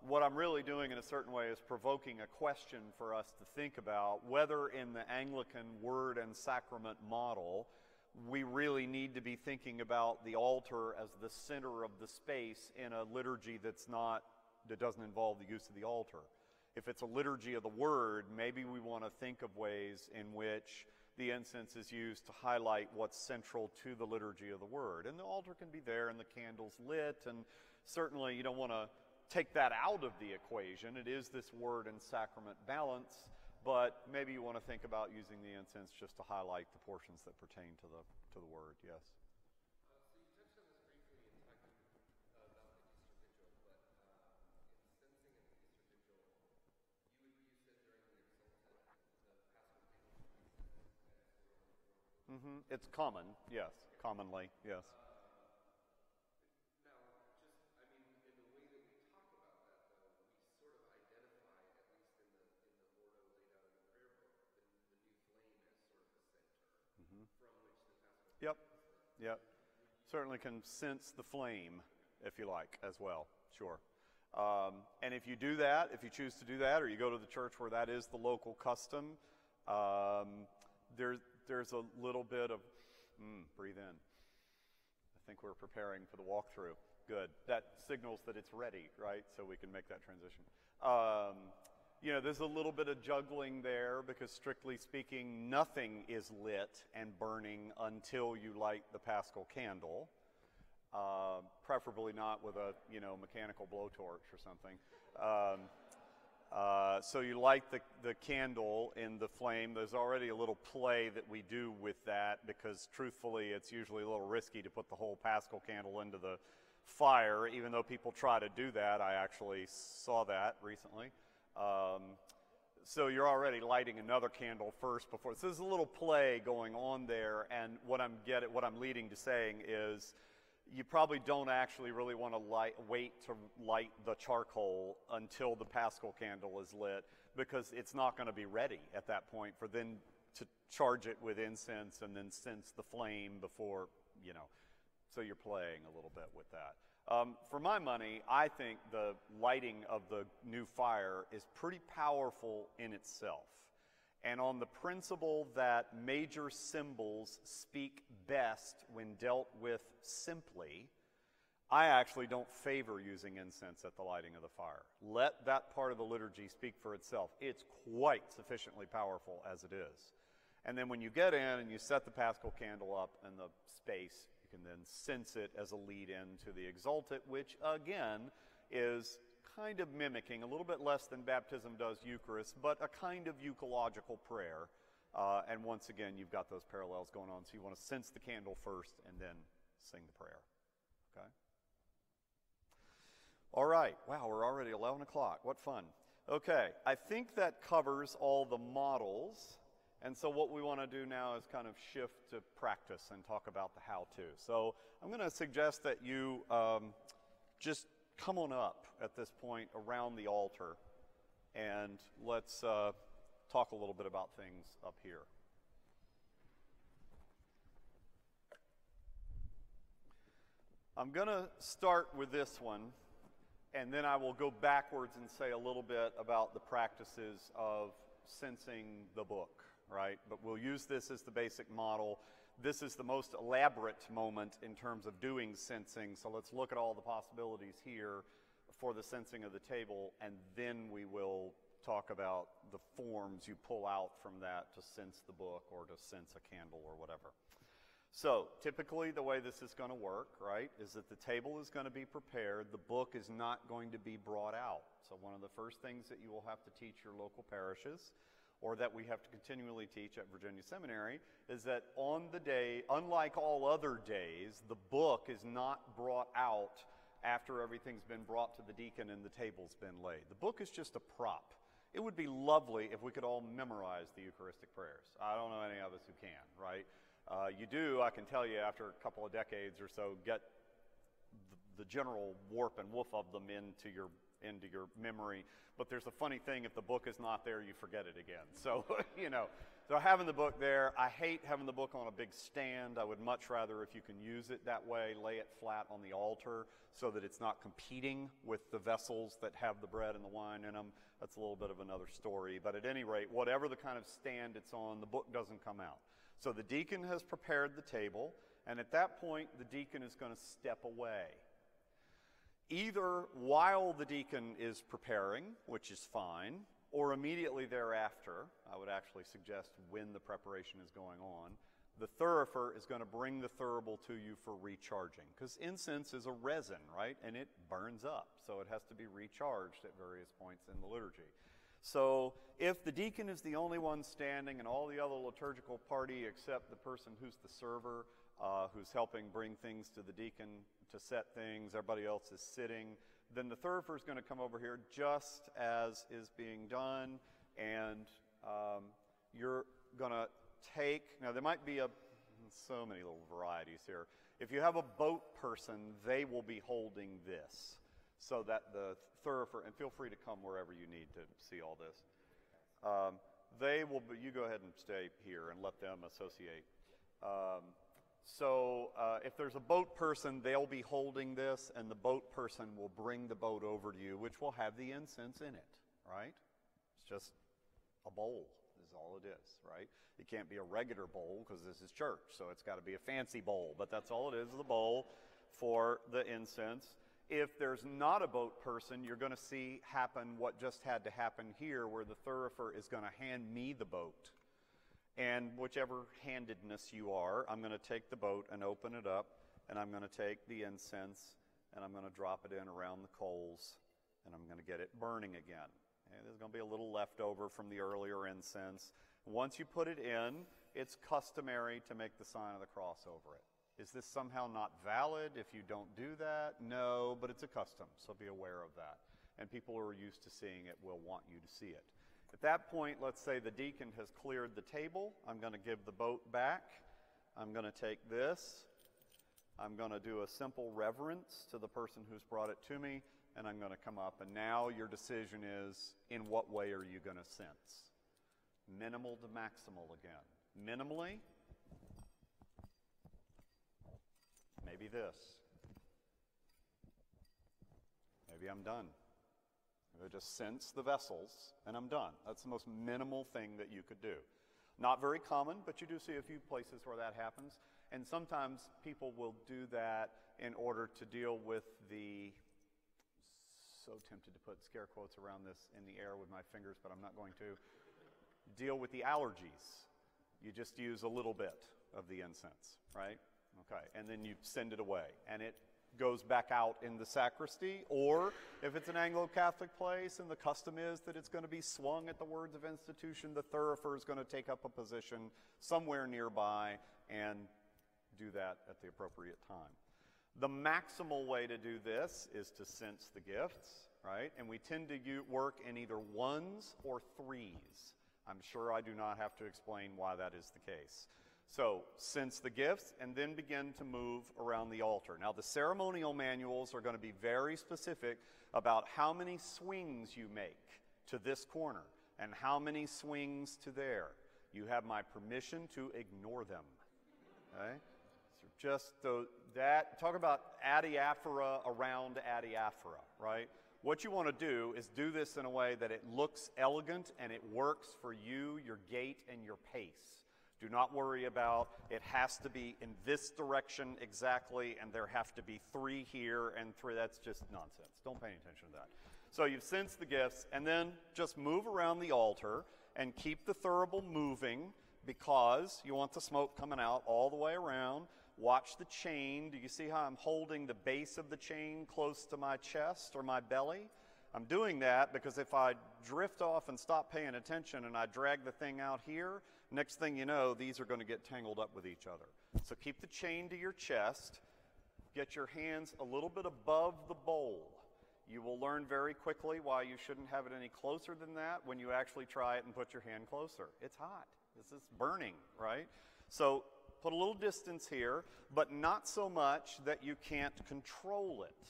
What I'm really doing in a certain way is provoking a question for us to think about whether in the Anglican word and sacrament model we really need to be thinking about the altar as the center of the space in a liturgy that doesn't involve the use of the altar. If it's a liturgy of the word, maybe we want to think of ways in which the incense is used to highlight what's central to the liturgy of the word. And the altar can be there and the candles lit, and certainly you don't want to take that out of the equation. It is this word and sacrament balance, but maybe you want to think about using the incense just to highlight the portions that pertain to the word. Yes? So you touched on this briefly in talking about the Easter Vigil, but in censing at the Easter Vigil, you said during the Exultet, the Paschal Table. It's common, yes. Commonly, yes. Now, in the way that we talk about that, though, we sort of identify, at least in the ordo laid out in the prayer book, the new flame as sort of the center from which the Paschal Table Yep. Certainly can sense the flame, if you like, as well. Sure. And if you do that, if you choose to do that, or you go to the church where that is the local custom, there's a little bit of, breathe in. I think we're preparing for the walkthrough. Good. That signals that it's ready, right? So we can make that transition. There's a little bit of juggling there because strictly speaking, nothing is lit and burning until you light the Paschal candle. Preferably not with a, mechanical blowtorch or something. So you light the candle in the flame. There's already a little play that we do with that because truthfully it's usually a little risky to put the whole Paschal candle into the fire, even though people try to do that. I actually saw that recently. So you're already lighting another candle first before. So there's a little play going on there, and what I'm leading to saying is you probably don't actually really want to wait to light the charcoal until the Paschal candle is lit, because it's not going to be ready at that point for then to charge it with incense and then sense the flame before, so you're playing a little bit with that. For my money, I think the lighting of the new fire is pretty powerful in itself. And on the principle that major symbols speak best when dealt with simply, I actually don't favor using incense at the lighting of the fire. Let that part of the liturgy speak for itself. It's quite sufficiently powerful as it is. And then when you get in and you set the Paschal candle up in the space, you can then sense it as a lead-in to the Exultet, which again is kind of mimicking, a little bit less than baptism does Eucharist, but a kind of euchological prayer. And once again, you've got those parallels going on, so you want to sense the candle first and then sing the prayer. Okay? All right. Wow, we're already 11 o'clock. What fun. Okay, I think that covers all the models. And so what we want to do now is kind of shift to practice and talk about the how-to. So I'm going to suggest that you just come on up at this point around the altar, and let's talk a little bit about things up here. I'm going to start with this one, and then I will go backwards and say a little bit about the practices of sensing the book, right? But we'll use this as the basic model. This is the most elaborate moment in terms of doing sensing, so let's look at all the possibilities here for the sensing of the table, and then we will talk about the forms you pull out from that to sense the book or to sense a candle or whatever. So typically the way this is going to work, right, is that the table is going to be prepared. The book is not going to be brought out. So one of the first things that you will have to teach your local parishes, or that we have to continually teach at Virginia Seminary, is that on the day, unlike all other days, the book is not brought out after everything's been brought to the deacon and the table's been laid. The book is just a prop. It would be lovely if we could all memorize the Eucharistic prayers. I don't know any of us who can, right? You do, I can tell you, after a couple of decades or so, get the general warp and woof of them into your memory. But there's a funny thing, if the book is not there, you forget it again. So, so having the book there, I hate having the book on a big stand. I would much rather, if you can use it that way, lay it flat on the altar so that it's not competing with the vessels that have the bread and the wine in them. That's a little bit of another story. But at any rate, whatever the kind of stand it's on, the book doesn't come out. So the deacon has prepared the table, and at that point, the deacon is going to step away. Either while the deacon is preparing, which is fine, or immediately thereafter, I would actually suggest when the preparation is going on, the thurifer is going to bring the thurible to you for recharging. Because incense is a resin, right? And it burns up, so it has to be recharged at various points in the liturgy. So if the deacon is the only one standing and all the other liturgical party except the person who's the server, who's helping bring things to the deacon to set things, everybody else is sitting, then the thurifer is going to come over here just as is being done, and you're going to take, now there might be so many little varieties here. If you have a boat person, they will be holding this, so that the thurifer, and feel free to come wherever you need to see all this. They will be, you go ahead and stay here and let them associate. So if there's a boat person, they'll be holding this, and the boat person will bring the boat over to you, which will have the incense in it, right? It's just a bowl is all it is, right? It can't be a regular bowl because this is church, so it's got to be a fancy bowl, but that's all it is a bowl for the incense. If there's not a boat person, you're going to see happen what just had to happen here, where the thurifer is going to hand me the boat. And whichever handedness you are, I'm going to take the boat and open it up, and I'm going to take the incense, and I'm going to drop it in around the coals, and I'm going to get it burning again. And there's going to be a little leftover from the earlier incense. Once you put it in, it's customary to make the sign of the cross over it. Is this somehow not valid if you don't do that? No, but it's a custom, so be aware of that. And people who are used to seeing it will want you to see it. At that point, let's say the deacon has cleared the table. I'm going to give the boat back. I'm going to take this. I'm going to do a simple reverence to the person who's brought it to me, and I'm going to come up. And now your decision is, in what way are you going to sense? Minimal to maximal again. Minimally, maybe this. Maybe I'm done. I just sense the vessels, and I'm done. That's the most minimal thing that you could do. Not very common, but you do see a few places where that happens. And sometimes people will do that in order to deal with the, so tempted to put scare quotes around this in the air with my fingers, but I'm not going to, deal with the allergies. You just use a little bit of the incense, right? Okay, and then you send it away, and it goes back out in the sacristy, or if it's an Anglo-Catholic place and the custom is that it's going to be swung at the words of institution, the thurifer is going to take up a position somewhere nearby and do that at the appropriate time. The maximal way to do this is to sense the gifts, right? And we tend to work in either ones or threes. I'm sure I do not have to explain why that is the case. So, sense the gifts and then begin to move around the altar. Now, the ceremonial manuals are going to be very specific about how many swings you make to this corner and how many swings to there. You have my permission to ignore them. Okay? So just that, talk about adiaphora around adiaphora, right? What you want to do is do this in a way that it looks elegant and it works for you, your gait, and your pace. Do not worry about it has to be in this direction exactly and there have to be 3 here and 3. That's just nonsense. Don't pay any attention to that. So you've sensed the gifts, and then just move around the altar and keep the thurible moving because you want the smoke coming out all the way around. Watch the chain. Do you see how I'm holding the base of the chain close to my chest or my belly? I'm doing that because if I drift off and stop paying attention and I drag the thing out here, next thing you know, these are going to get tangled up with each other. So keep the chain to your chest. Get your hands a little bit above the bowl. You will learn very quickly why you shouldn't have it any closer than that when you actually try it and put your hand closer. It's hot. This is burning, right? So put a little distance here, but not so much that you can't control it.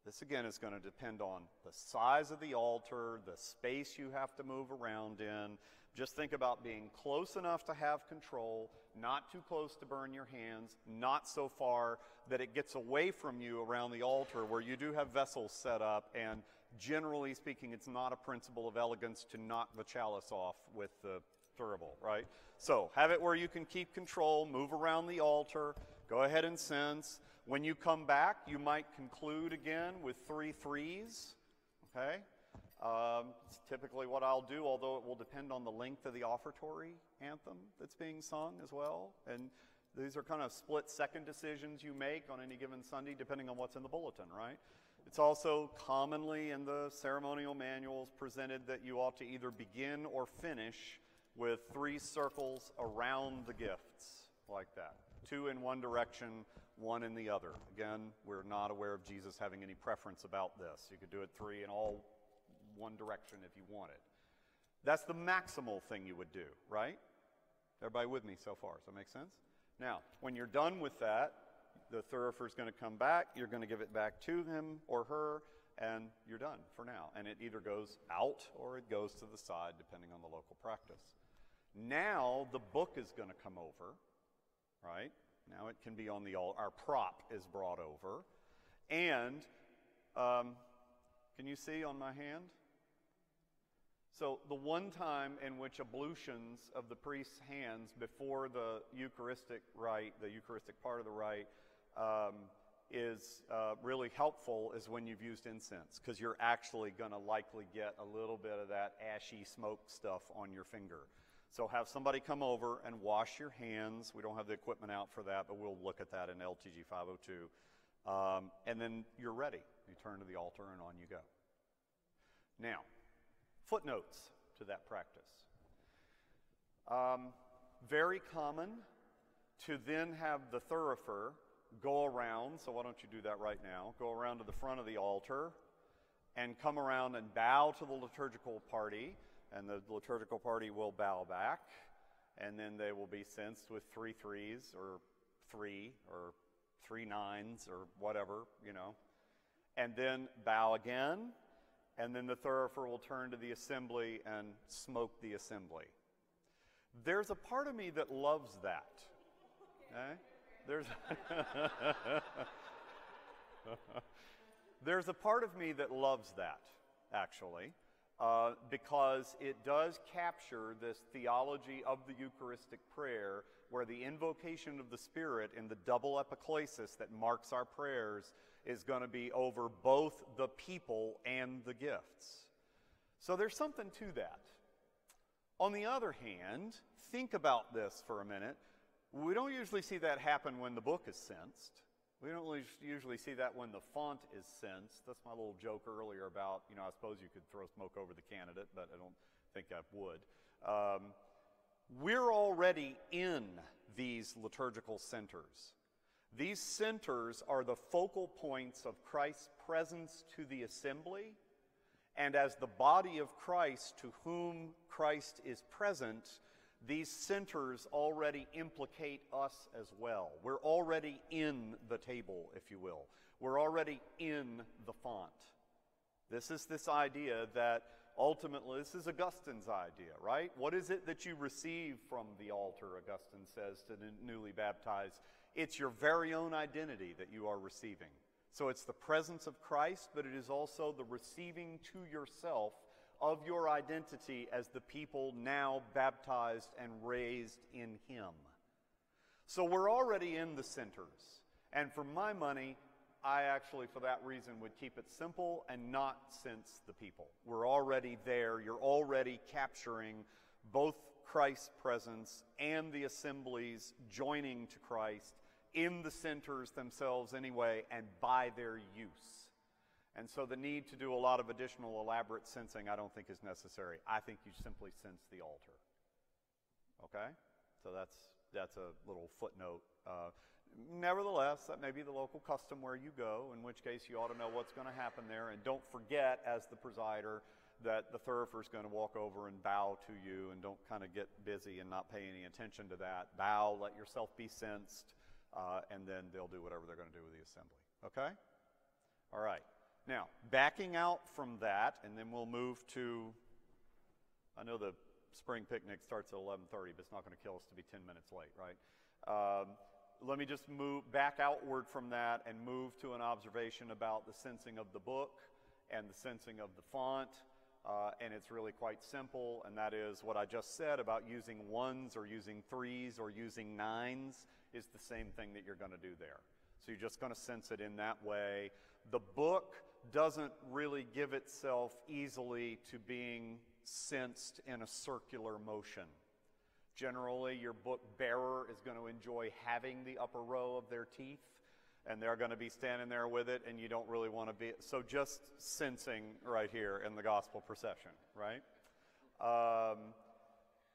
This, again, is going to depend on the size of the altar, the space you have to move around in. Just think about being close enough to have control, not too close to burn your hands, not so far that it gets away from you around the altar where you do have vessels set up, and generally speaking, it's not a principle of elegance to knock the chalice off with the thurible, right? So have it where you can keep control, move around the altar, go ahead and sense. When you come back, you might conclude again with 3 threes, okay? It's typically what I'll do, although it will depend on the length of the offertory anthem that's being sung as well. And these are kind of split-second decisions you make on any given Sunday, depending on what's in the bulletin, right? It's also commonly in the ceremonial manuals presented that you ought to either begin or finish with 3 circles around the gifts, like that. 2 in one direction, 1 in the other. Again, we're not aware of Jesus having any preference about this. You could do it 3 in all one direction if you wanted. That's the maximal thing you would do, right? Everybody with me so far? Does that make sense? Now, when you're done with that, the thurifer is going to come back. You're going to give it back to him or her, and you're done for now. And it either goes out or it goes to the side, depending on the local practice. Now the book is going to come over, right? Now it can be on the altar. Our prop is brought over. And can you see on my hand? So the one time in which ablutions of the priest's hands before the Eucharistic rite, the Eucharistic part of the rite, is really helpful is when you've used incense, because you're actually going to likely get a little bit of that ashy smoke stuff on your finger. So have somebody come over and wash your hands. We don't have the equipment out for that, but we'll look at that in LTG 502. And then you're ready. You turn to the altar and on you go. Now, footnotes to that practice. Very common to then have the thurifer go around, so why don't you do that right now, go around to the front of the altar and come around and bow to the liturgical party, and the liturgical party will bow back, and then they will be censed with 3 threes or 3 or 3 nines or whatever, you know, and then bow again, and then the thurifer will turn to the assembly and smoke the assembly. There's a part of me that loves that. Okay? There's a part of me that loves that. actually, because it does capture this theology of the Eucharistic prayer where the invocation of the Spirit in the double epiclesis that marks our prayers is going to be over both the people and the gifts. So there's something to that. On the other hand, think about this for a minute. We don't usually see that happen when the book is censed. We don't usually see that when the font is censed. That's my little joke earlier about, I suppose you could throw smoke over the candidate, but I don't think I would. We're already in these liturgical centers. These centers are the focal points of Christ's presence to the assembly, and as the body of Christ to whom Christ is present, these centers already implicate us as well. We're already in the table, if you will. We're already in the font. This is this idea that ultimately, this is Augustine's idea, right? What is it that you receive from the altar, Augustine says to the newly baptized? It's your very own identity that you are receiving. So it's the presence of Christ, but it is also the receiving to yourself of your identity as the people now baptized and raised in Him. So we're already in the centers. And for my money, I actually, for that reason, would keep it simple and not sense the people. We're already there. You're already capturing both Christ's presence and the assemblies joining to Christ in the centers themselves anyway, and by their use. And so the need to do a lot of additional elaborate sensing I don't think is necessary. I think you simply sense the altar. Okay? So that's a little footnote. Nevertheless, that may be the local custom where you go, in which case you ought to know what's going to happen there. And don't forget, as the presider, that the thurifer is going to walk over and bow to you, and don't kind of get busy and not pay any attention to that. Bow, let yourself be sensed, and then they'll do whatever they're going to do with the assembly. Okay? All right. Now, backing out from that, and then we'll move to, I know the spring picnic starts at 11:30, but it's not going to kill us to be 10 minutes late, right? Let me just move back outward from that and move to an observation about the sensing of the book and the sensing of the font. And it's really quite simple, and that is what I just said about using ones or using threes or using nines is the same thing that you're going to do there. So you're just going to sense it in that way. The book doesn't really give itself easily to being sensed in a circular motion. Generally, your book bearer is going to enjoy having the upper row of their teeth, and they're going to be standing there with it, and you don't really want to be. So just sensing right here in the gospel procession, right?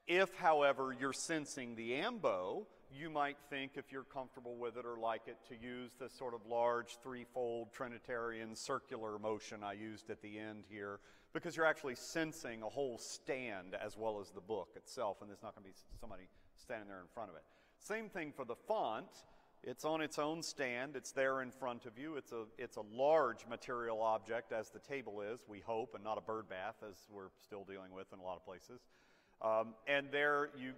If, however, you're sensing the ambo, you might think, if you're comfortable with it or like it, to use this sort of large threefold Trinitarian circular motion I used at the end here, because you're actually sensing a whole stand as well as the book itself, and there's not going to be somebody standing there in front of it. Same thing for the font. It's on its own stand. It's there in front of you. It's a large material object, as the table is, we hope, and not a bird bath, as we're still dealing with in a lot of places. And there you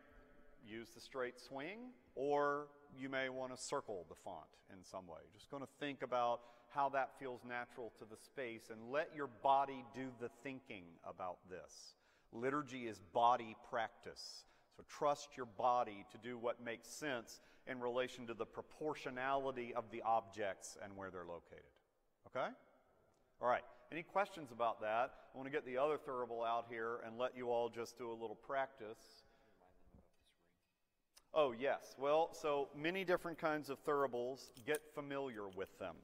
use the straight swing, or you may want to circle the font in some way. Just going to think about how that feels natural to the space, and let your body do the thinking about this. Liturgy is body practice. So trust your body to do what makes sense in relation to the proportionality of the objects and where they're located. Okay? All right. Any questions about that? I want to get the other thurible out here and let you all just do a little practice. Oh, yes. Well, so many different kinds of thuribles. Get familiar with them.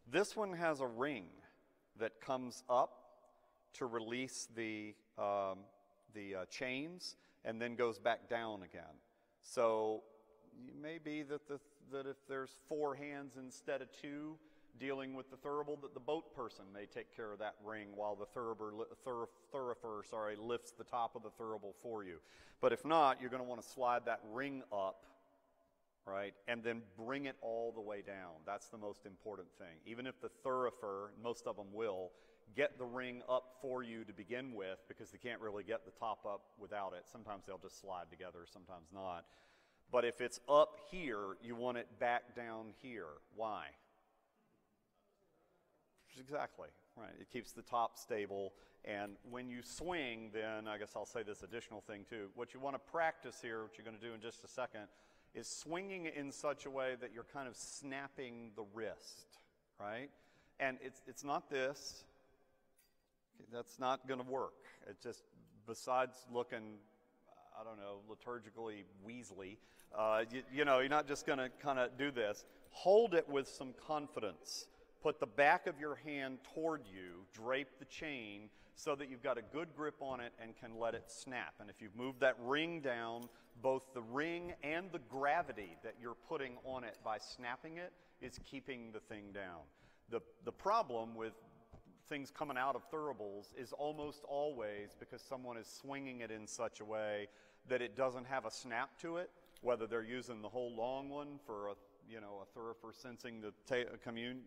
This one has a ring that comes up to release the chains, and then goes back down again. So it may be that if there's 4 hands instead of 2 dealing with the thurible, that the boat person may take care of that ring while the thurifer lifts the top of the thurible for you. But if not, you're going to want to slide that ring up, right, and then bring it all the way down. That's the most important thing. Even if the thurifer, most of them will, get the ring up for you to begin with, because they can't really get the top up without it. Sometimes they'll just slide together, sometimes not. But if it's up here, you want it back down here. Why? Exactly, right. It keeps the top stable. And when you swing, then I guess I'll say this additional thing too. What you want to practice here, what you're going to do in just a second, is swinging in such a way that you're kind of snapping the wrist, right? And it's not this. That's not going to work. It's just, besides looking, I don't know, liturgically Weasley, you know, you're not just going to kind of do this. Hold it with some confidence. Put the back of your hand toward you, drape the chain so that you've got a good grip on it and can let it snap. And if you've moved that ring down, both the ring and the gravity that you're putting on it by snapping it is keeping the thing down. The problem with things coming out of thuribles is almost always because someone is swinging it in such a way that it doesn't have a snap to it, whether they're using the whole long one for a thurifer sensing the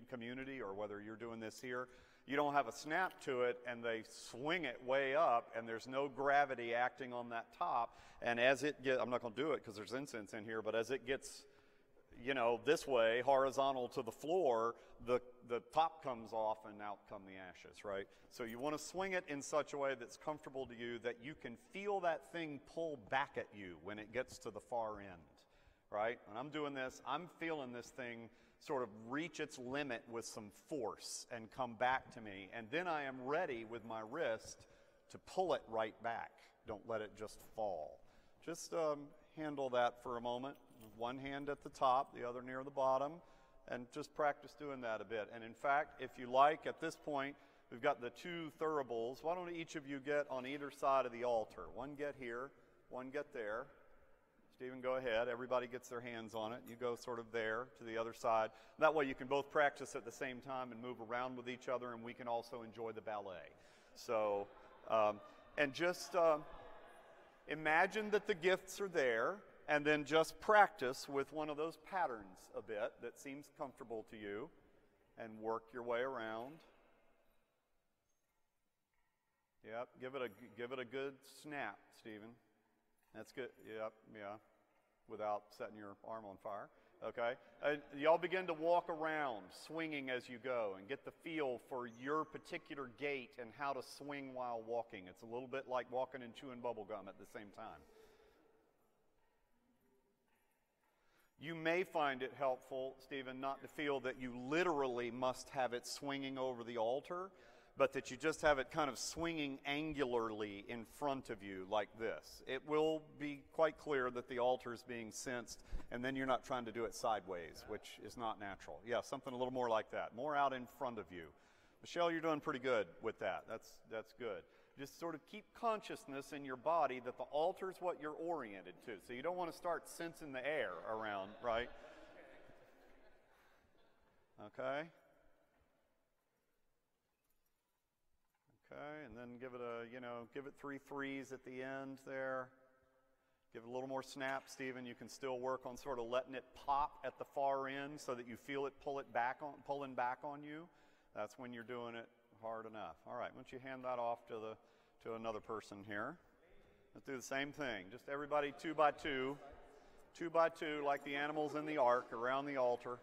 community, or whether you're doing this here. You don't have a snap to it, and they swing it way up, and there's no gravity acting on that top. And as it gets, I'm not going to do it because there's incense in here, but as it gets, you know, this way, horizontal to the floor, the top comes off and out come the ashes, right? So you want to swing it in such a way that's comfortable to you, that you can feel that thing pull back at you when it gets to the far end, right? When I'm doing this, I'm feeling this thing sort of reach its limit with some force and come back to me. And then I am ready with my wrist to pull it right back. Don't let it just fall. Just handle that for a moment. One hand at the top, the other near the bottom, and just practice doing that a bit. And in fact, if you like, at this point, we've got the two thuribles. Why don't each of you get on either side of the altar? One get here, one get there. Stephen, go ahead. Everybody gets their hands on it. You go sort of there to the other side. That way you can both practice at the same time and move around with each other, and we can also enjoy the ballet. So, and just imagine that the gifts are there, and then just practice with one of those patterns a bit that seems comfortable to you, and work your way around. Yep, give it a good snap, Stephen. That's good. Yep, yeah. Without setting your arm on fire. Okay? Y'all begin to walk around, swinging as you go, and get the feel for your particular gait and how to swing while walking. It's a little bit like walking and chewing bubble gum at the same time. You may find it helpful, Stephen, not to feel that you literally must have it swinging over the altar, but that you just have it kind of swinging angularly in front of you like this. It will be quite clear that the altar is being sensed, and then you're not trying to do it sideways, which is not natural. Yeah, something a little more like that, more out in front of you. Michelle, you're doing pretty good with that. That's good. Just sort of keep consciousness in your body that the altar is what you're oriented to. So you don't want to start sensing the air around, right? Okay. Okay, and then give it 3 threes at the end there. Give it a little more snap, Stephen. You can still work on sort of letting it pop at the far end so that you feel it pulling back on you. That's when you're doing it hard enough. All right, why don't you hand that off to another person here. Let's do the same thing. Just everybody 2 by 2. 2 by 2 like the animals in the ark around the altar.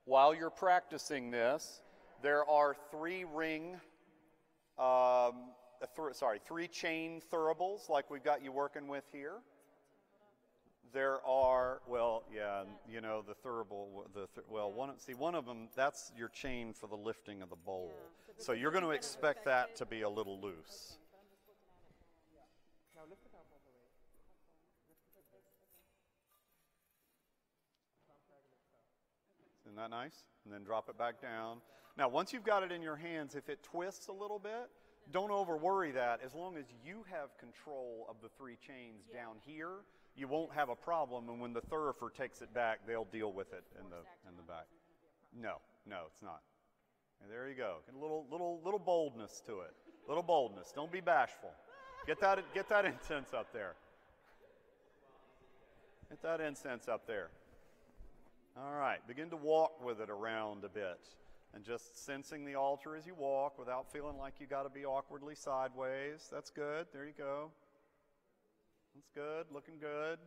While you're practicing this, there are 3 chain thuribles like we've got you working with here. There are, well, yeah, you know, the thurible, one of them, that's your chain for the lifting of the bowl. So you're going to expect that to be a little loose. Isn't that nice? And then drop it back down. Now, once you've got it in your hands, if it twists a little bit, don't over worry that. As long as you have control of the 3 chains down here, you won't have a problem, and when the thurifer takes it back, they'll deal with it in the back. No, it's not. And there you go. Get a little boldness to it. Little boldness. Don't be bashful. Get that incense up there. Get that incense up there. All right. Begin to walk with it around a bit, and just sensing the altar as you walk without feeling like you got to be awkwardly sideways. That's good. There you go. That's good, looking good.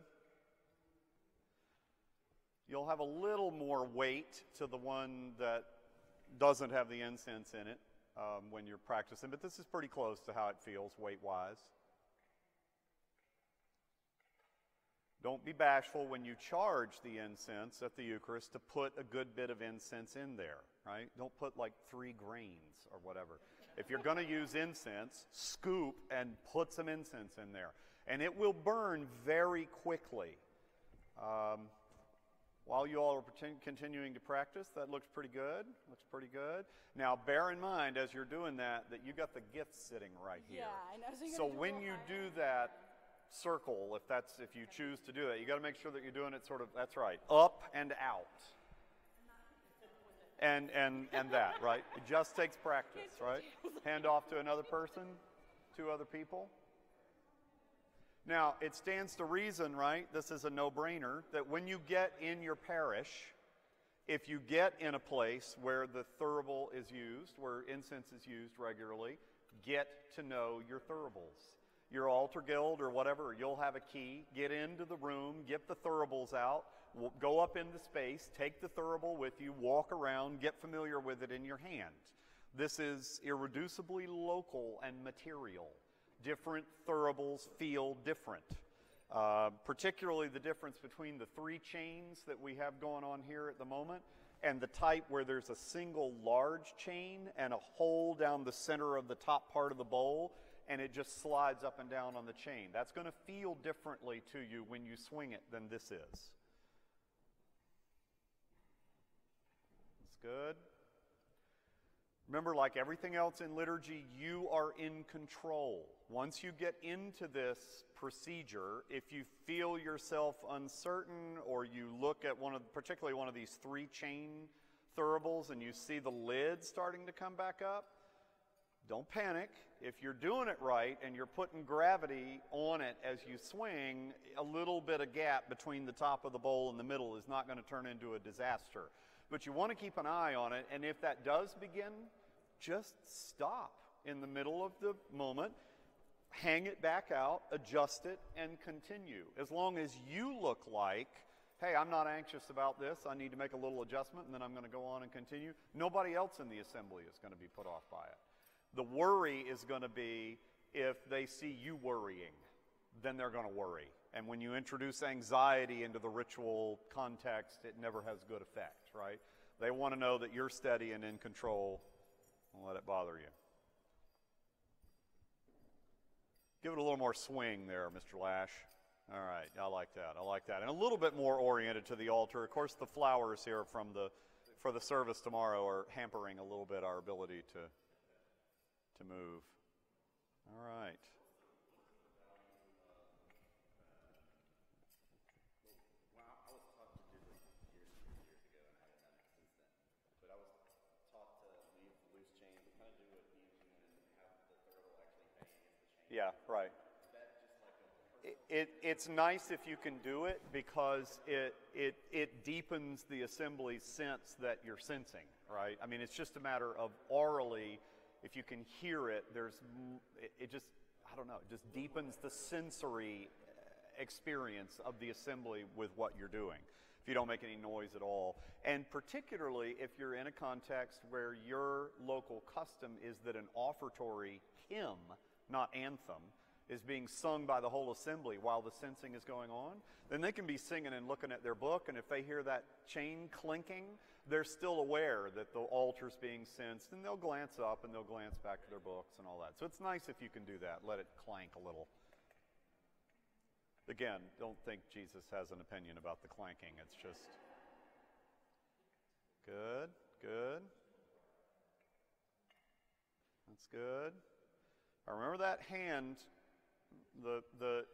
You'll have a little more weight to the one that doesn't have the incense in it when you're practicing, but this is pretty close to how it feels weight-wise. Don't be bashful when you charge the incense at the Eucharist to put a good bit of incense in there, right? Don't put like 3 grains or whatever. If you're going to use incense, scoop and put some incense in there. And it will burn very quickly. While you all are continuing to practice, that looks pretty good. Looks pretty good. Now, bear in mind as you're doing that you got the gifts sitting right here. Yeah, I know. So when you do that circle, if you choose to do that, you got to make sure that you're doing it sort of, that's right, up and out. And that, right? It just takes practice, right? Hand off to another person, 2 other people. Now, it stands to reason, right? This is a no-brainer, that when you get in your parish, if you get in a place where the thurible is used, where incense is used regularly, get to know your thuribles. Your altar guild or whatever, you'll have a key. Get into the room, get the thuribles out, go up into space, take the thurible with you, walk around, get familiar with it in your hand. This is irreducibly local and material. Different thuribles feel different. Particularly the difference between the 3 chains that we have going on here at the moment and the type where there's a single large chain and a hole down the center of the top part of the bowl, and it just slides up and down on the chain. That's going to feel differently to you when you swing it than this is. That's good. Remember, like everything else in liturgy, you are in control. Once you get into this procedure, if you feel yourself uncertain or you look at particularly one of these 3 chain thuribles and you see the lid starting to come back up, don't panic. If you're doing it right and you're putting gravity on it as you swing, a little bit of gap between the top of the bowl and the middle is not going to turn into a disaster. But you want to keep an eye on it, and if that does begin, just stop in the middle of the moment, hang it back out, adjust it, and continue. As long as you look like, hey, I'm not anxious about this, I need to make a little adjustment, and then I'm going to go on and continue, nobody else in the assembly is going to be put off by it. The worry is going to be if they see you worrying, then they're going to worry. And when you introduce anxiety into the ritual context, it never has good effect, right? They want to know that you're steady and in control. Don't let it bother you. Give it a little more swing there, Mr. Lash. All right, I like that. I like that. And a little bit more oriented to the altar. Of course, the flowers here for the service tomorrow are hampering a little bit our ability to move. All right. Well, I was taught to do this years ago, and I haven't done it since then. But I was taught to leave the loose chain, kind of do what he was doing, and have the thurible actually bang against the chain. Yeah, right. Is that just like a It's nice if you can do it because it deepens the assembly's sense that you're sensing, right? I mean, it's just a matter of orally. If you can hear it, it just deepens the sensory experience of the assembly with what you're doing. If you don't make any noise at all. And particularly if you're in a context where your local custom is that an offertory hymn, not anthem, is being sung by the whole assembly while the censing is going on, then they can be singing and looking at their book, and if they hear that chain clinking, they're still aware that the altar's being censed, and they'll glance up and they'll glance back to their books and all that. So it's nice if you can do that. Let it clank a little. Again, don't think Jesus has an opinion about the clanking. It's just good, good. That's good. Remember that hand,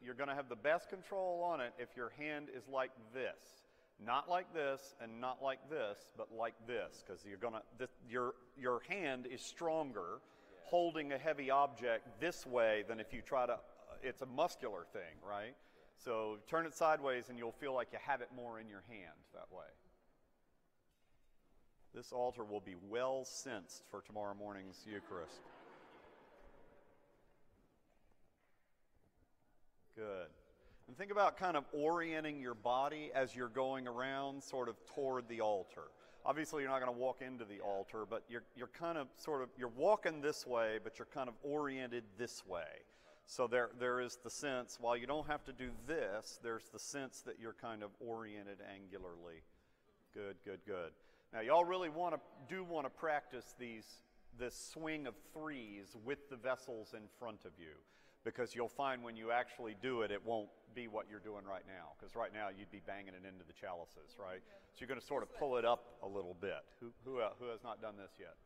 you're going to have the best control on it if your hand is like this. Not like this and not like this, but like this, because your hand is stronger holding a heavy object this way than if you try to, it's a muscular thing, right? So turn it sideways and you'll feel like you have it more in your hand that way. This altar will be well sensed for tomorrow morning's Eucharist. Good. And think about kind of orienting your body as you're going around sort of toward the altar. Obviously, you're not going to walk into the altar, but you're kind of sort of, you're walking this way, but you're kind of oriented this way. So there is the sense, while you don't have to do this, there's the sense that you're kind of oriented angularly. Good, good, good. Now, y'all really want to practice this swing of threes with the vessels in front of you, because you'll find when you actually do it, it won't be what you're doing right now, because right now you'd be banging it into the chalices, right? So you're going to sort of pull it up a little bit. Who has not done this yet?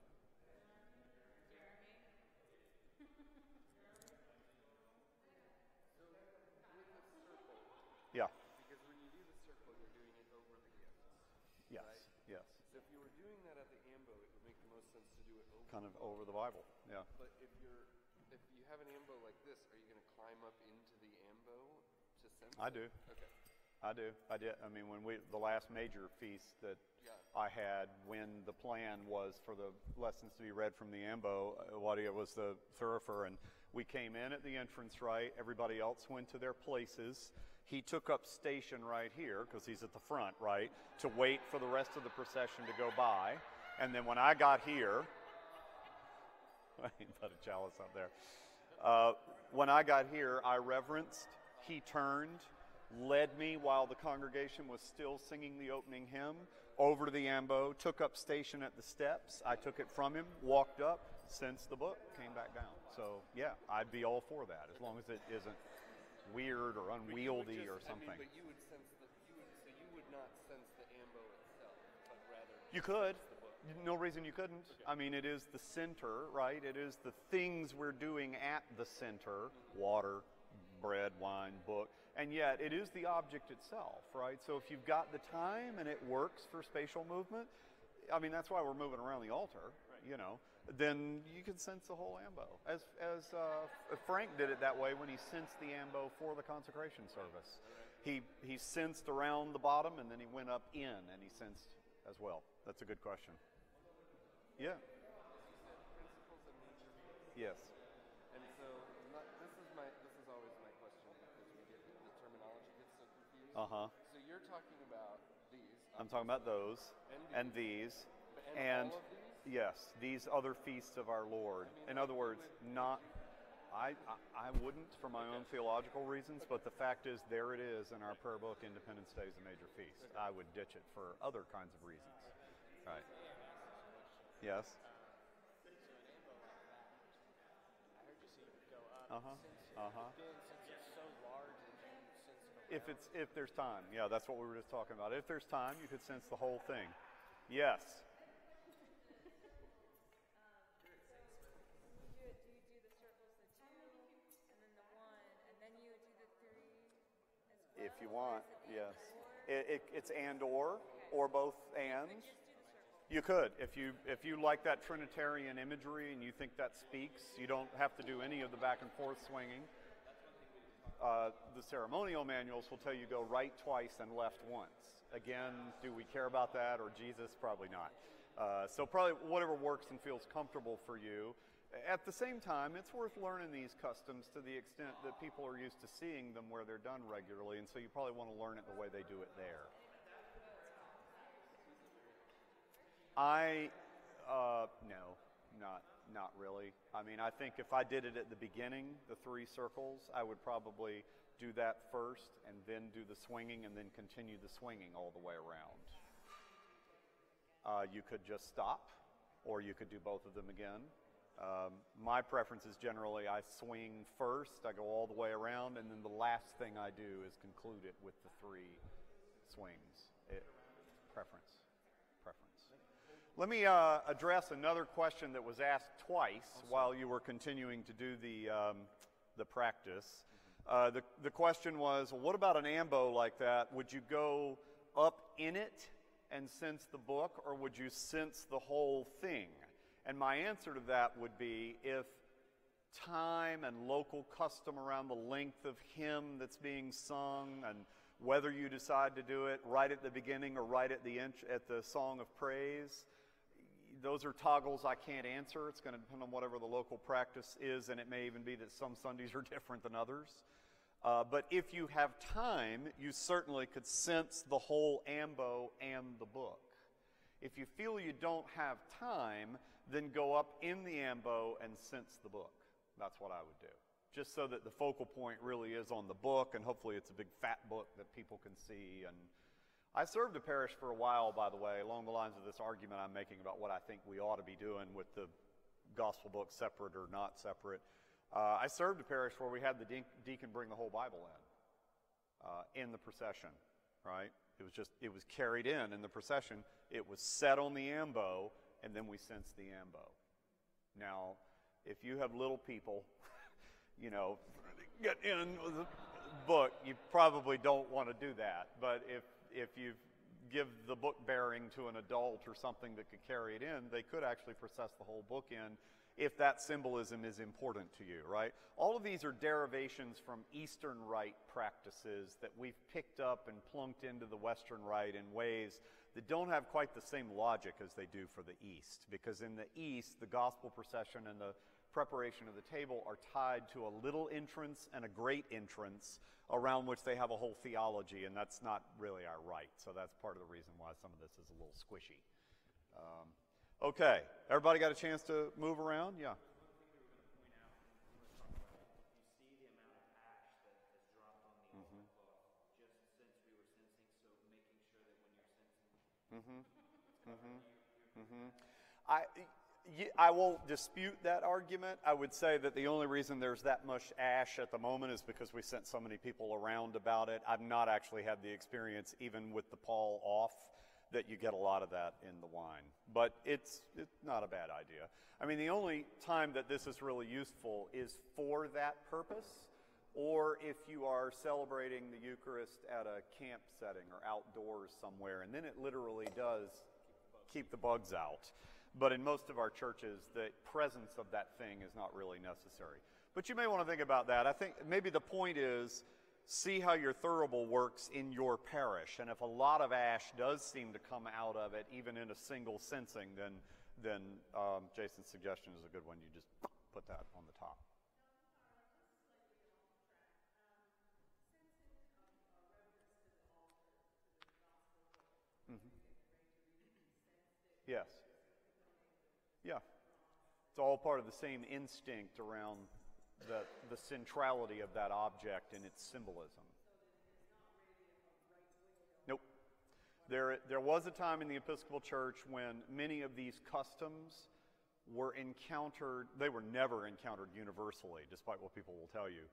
Yeah. Because when you do the circle, you're doing it over the gifts. Yes. Right? Yes. So if you were doing that at the ambo, it would make the most sense to do it over. Kind of over the Bible. Yeah. But if you have an ambo like this, are you going to climb up into the ambo to sense I it? do. Okay. I do. I did. I mean, when the last major feast that I had, when the plan was for the lessons to be read from the ambo, it was the thurifer, and we came in at the entrance right. Everybody else went to their places. He took up station right here, because he's at the front, right, to wait for the rest of the procession to go by. And then when I got here, I ain't put a chalice up there. When I got here, I reverenced. He turned, led me while the congregation was still singing the opening hymn over to the ambo, took up station at the steps. I took it from him, walked up, sensed the book, came back down. So, yeah, I'd be all for that, as long as it isn't weird or unwieldy or something. But you would sense you would not sense the ambo itself, but rather you could. the book. No reason you couldn't. Okay. I mean, it is the center, right? It is the things we're doing at the center: water, bread, wine, book, and yet it is the object itself, right? So if you've got the time and it works for spatial movement, I mean, that's why we're moving around the altar, you know. Then you can sense the whole ambo. As Frank did it that way when he sensed the ambo for the consecration service. He sensed around the bottom, and then he went up in, and he sensed as well. That's a good question. Yeah. Principles and major feasts. Yes. And so this is always my question, because the terminology gets so confused. So you're talking about these. I'm talking about those and these. And all of these? Yes, these other feasts of our Lord. In other words, I wouldn't for my own theological reasons, but the fact is, there it is in our prayer book, Independence Day is a major feast. I would ditch it for other kinds of reasons. Right. Yes. If there's time. Yeah, that's what we were just talking about. If there's time, you could sense the whole thing. Yes. If you want, yes. It's and or both and. You could. If you like that Trinitarian imagery and you think that speaks, you don't have to do any of the back and forth swinging. The ceremonial manuals will tell you go right twice and left once. Again, do we care about that, or Jesus? Probably not. So probably whatever works and feels comfortable for you. At the same time, it's worth learning these customs to the extent that people are used to seeing them where they're done regularly, and so you probably want to learn it the way they do it there. No, not really. I mean, I think if I did it at the beginning, the 3 circles, I would probably do that first and then do the swinging and then continue the swinging all the way around. You could just stop, or you could do both of them again. My preference is generally I swing first, I go all the way around, and then the last thing I do is conclude it with the 3 swings. Preference. Let me address another question that was asked twice while you were continuing to do the practice. The question was, well, what about an ambo like that? Would you go up in it and sense the book, or would you sense the whole thing? And my answer to that would be, if time and local custom around the length of hymn that's being sung, and whether you decide to do it right at the beginning or right at the song of praise, those are toggles I can't answer. It's going to depend on whatever the local practice is, and it may even be that some Sundays are different than others. But if you have time, you certainly could sense the whole ambo and the book. If you feel you don't have time, then go up in the ambo and sense the book. That's what I would do. Just so that the focal point really is on the book, and hopefully it's a big fat book that people can see. And I served a parish for a while, by the way, along the lines of this argument I'm making about what I think we ought to be doing with the gospel book, separate or not separate. I served a parish where we had the deacon bring the whole Bible in the procession, right? It was carried in the procession. It was set on the ambo, and then we sensed the ambo. Now, if you have little people, get in with a book, you probably don't want to do that. But if you give the book bearing to an adult or something that could carry it in, they could actually process the whole book in if that symbolism is important to you, right? All of these are derivations from Eastern Rite practices that we've picked up and plunked into the Western Rite in ways that don't have quite the same logic as they do for the East. Because in the East, the gospel procession and the preparation of the table are tied to a little entrance and a great entrance around which they have a whole theology, and that's not really our rite. So that's part of the reason why some of this is a little squishy. Okay, everybody got a chance to move around? Yeah. I won't dispute that argument. I would say that the only reason there's that much ash at the moment is because we sent so many people around about it. I've not actually had the experience, even with the pall off, that you get a lot of that in the wine. But it's not a bad idea. I mean, the only time that this is really useful is for that purpose, or if you are celebrating the Eucharist at a camp setting or outdoors somewhere, and then it literally does keep the bugs out. But in most of our churches, the presence of that thing is not really necessary. But you may want to think about that. I think maybe the point is, see how your thurible works in your parish. And if a lot of ash does seem to come out of it, even in a single sensing, then Jason's suggestion is a good one. You just put that on the top. Yes. Yeah. It's all part of the same instinct around the centrality of that object and its symbolism. Nope. There was a time in the Episcopal Church when many of these customs were encountered. They were never encountered universally, despite what people will tell you.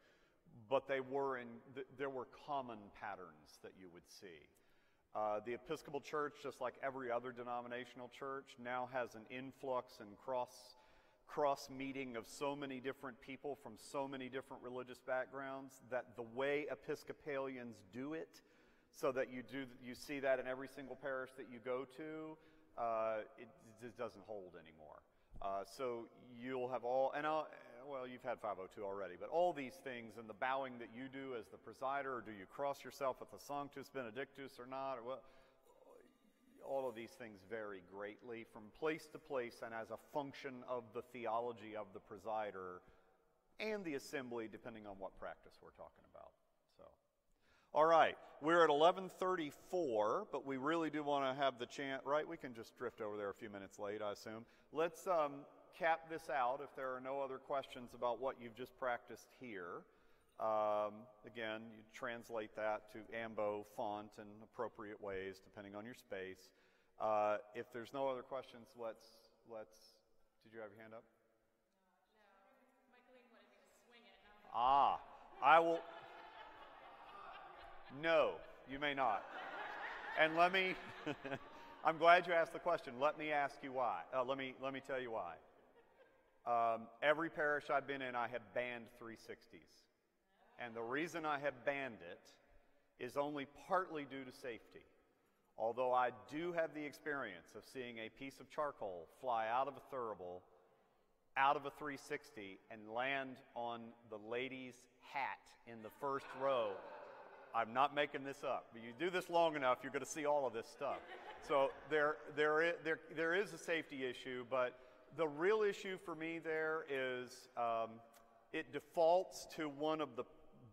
But there were common patterns that you would see. The Episcopal Church, just like every other denominational church, now has an influx and cross-meeting of so many different people from so many different religious backgrounds that the way Episcopalians do it, so that you see that in every single parish that you go to, it just doesn't hold anymore. So you'll have you've had 502 already, but all these things and the bowing that you do as the presider, or do you cross yourself at the Sanctus Benedictus or not, all of these things vary greatly from place to place and as a function of the theology of the presider and the assembly, depending on what practice we're talking about. So, all right, we're at 11:34, but we really do want to have the chant, right? We can just drift over there a few minutes late, I assume. Let's cap this out if there are no other questions about what you've just practiced here. Again, you translate that to ambo font in appropriate ways depending on your space. If there's no other questions, let's. Did you have your hand up? No. Michaeline wanted me to swing it. I will. No, you may not. And let me. I'm glad you asked the question. Let me ask you why. Let me tell you why. Every parish I've been in, I have banned 360s. And the reason I have banned it is only partly due to safety. Although I do have the experience of seeing a piece of charcoal fly out of a thurible, out of a 360, and land on the lady's hat in the first row. I'm not making this up. But you do this long enough, you're going to see all of this stuff. So there is a safety issue, but the real issue for me there is it defaults to one of the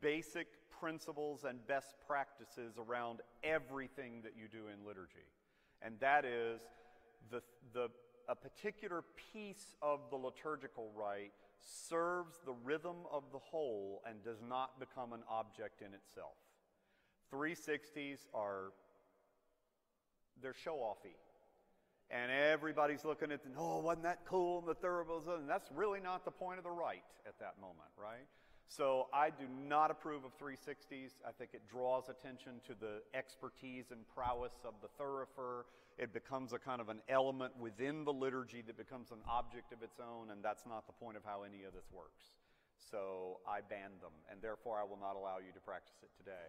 basic principles and best practices around everything that you do in liturgy. And that is a particular piece of the liturgical rite serves the rhythm of the whole and does not become an object in itself. 360s they're show-offy. And everybody's looking at wasn't that cool? And the thuribles, and that's really not the point of the rite at that moment, right? So I do not approve of 360s. I think it draws attention to the expertise and prowess of the thurifer. It becomes a kind of an element within the liturgy that becomes an object of its own, and that's not the point of how any of this works. So I ban them, and therefore I will not allow you to practice it today.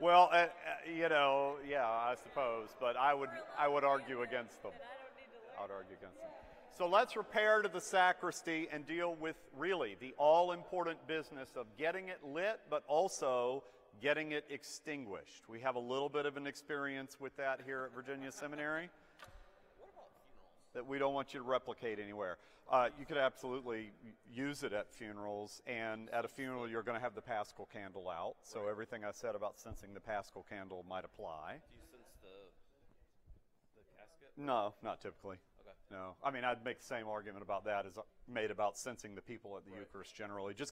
Well, yeah, I suppose, but I would argue against them. I would argue against them. So let's repair to the sacristy and deal with really the all-important business of getting it lit, but also getting it extinguished. We have a little bit of an experience with that here at Virginia Seminary that we don't want you to replicate anywhere. You could absolutely use it at funerals, and at a funeral you're going to have the Paschal candle out, so everything I said about sensing the Paschal candle might apply. Do you sense the casket? No, not typically. Okay. No. I mean, I'd make the same argument about that as made about sensing the people at the Eucharist generally. Just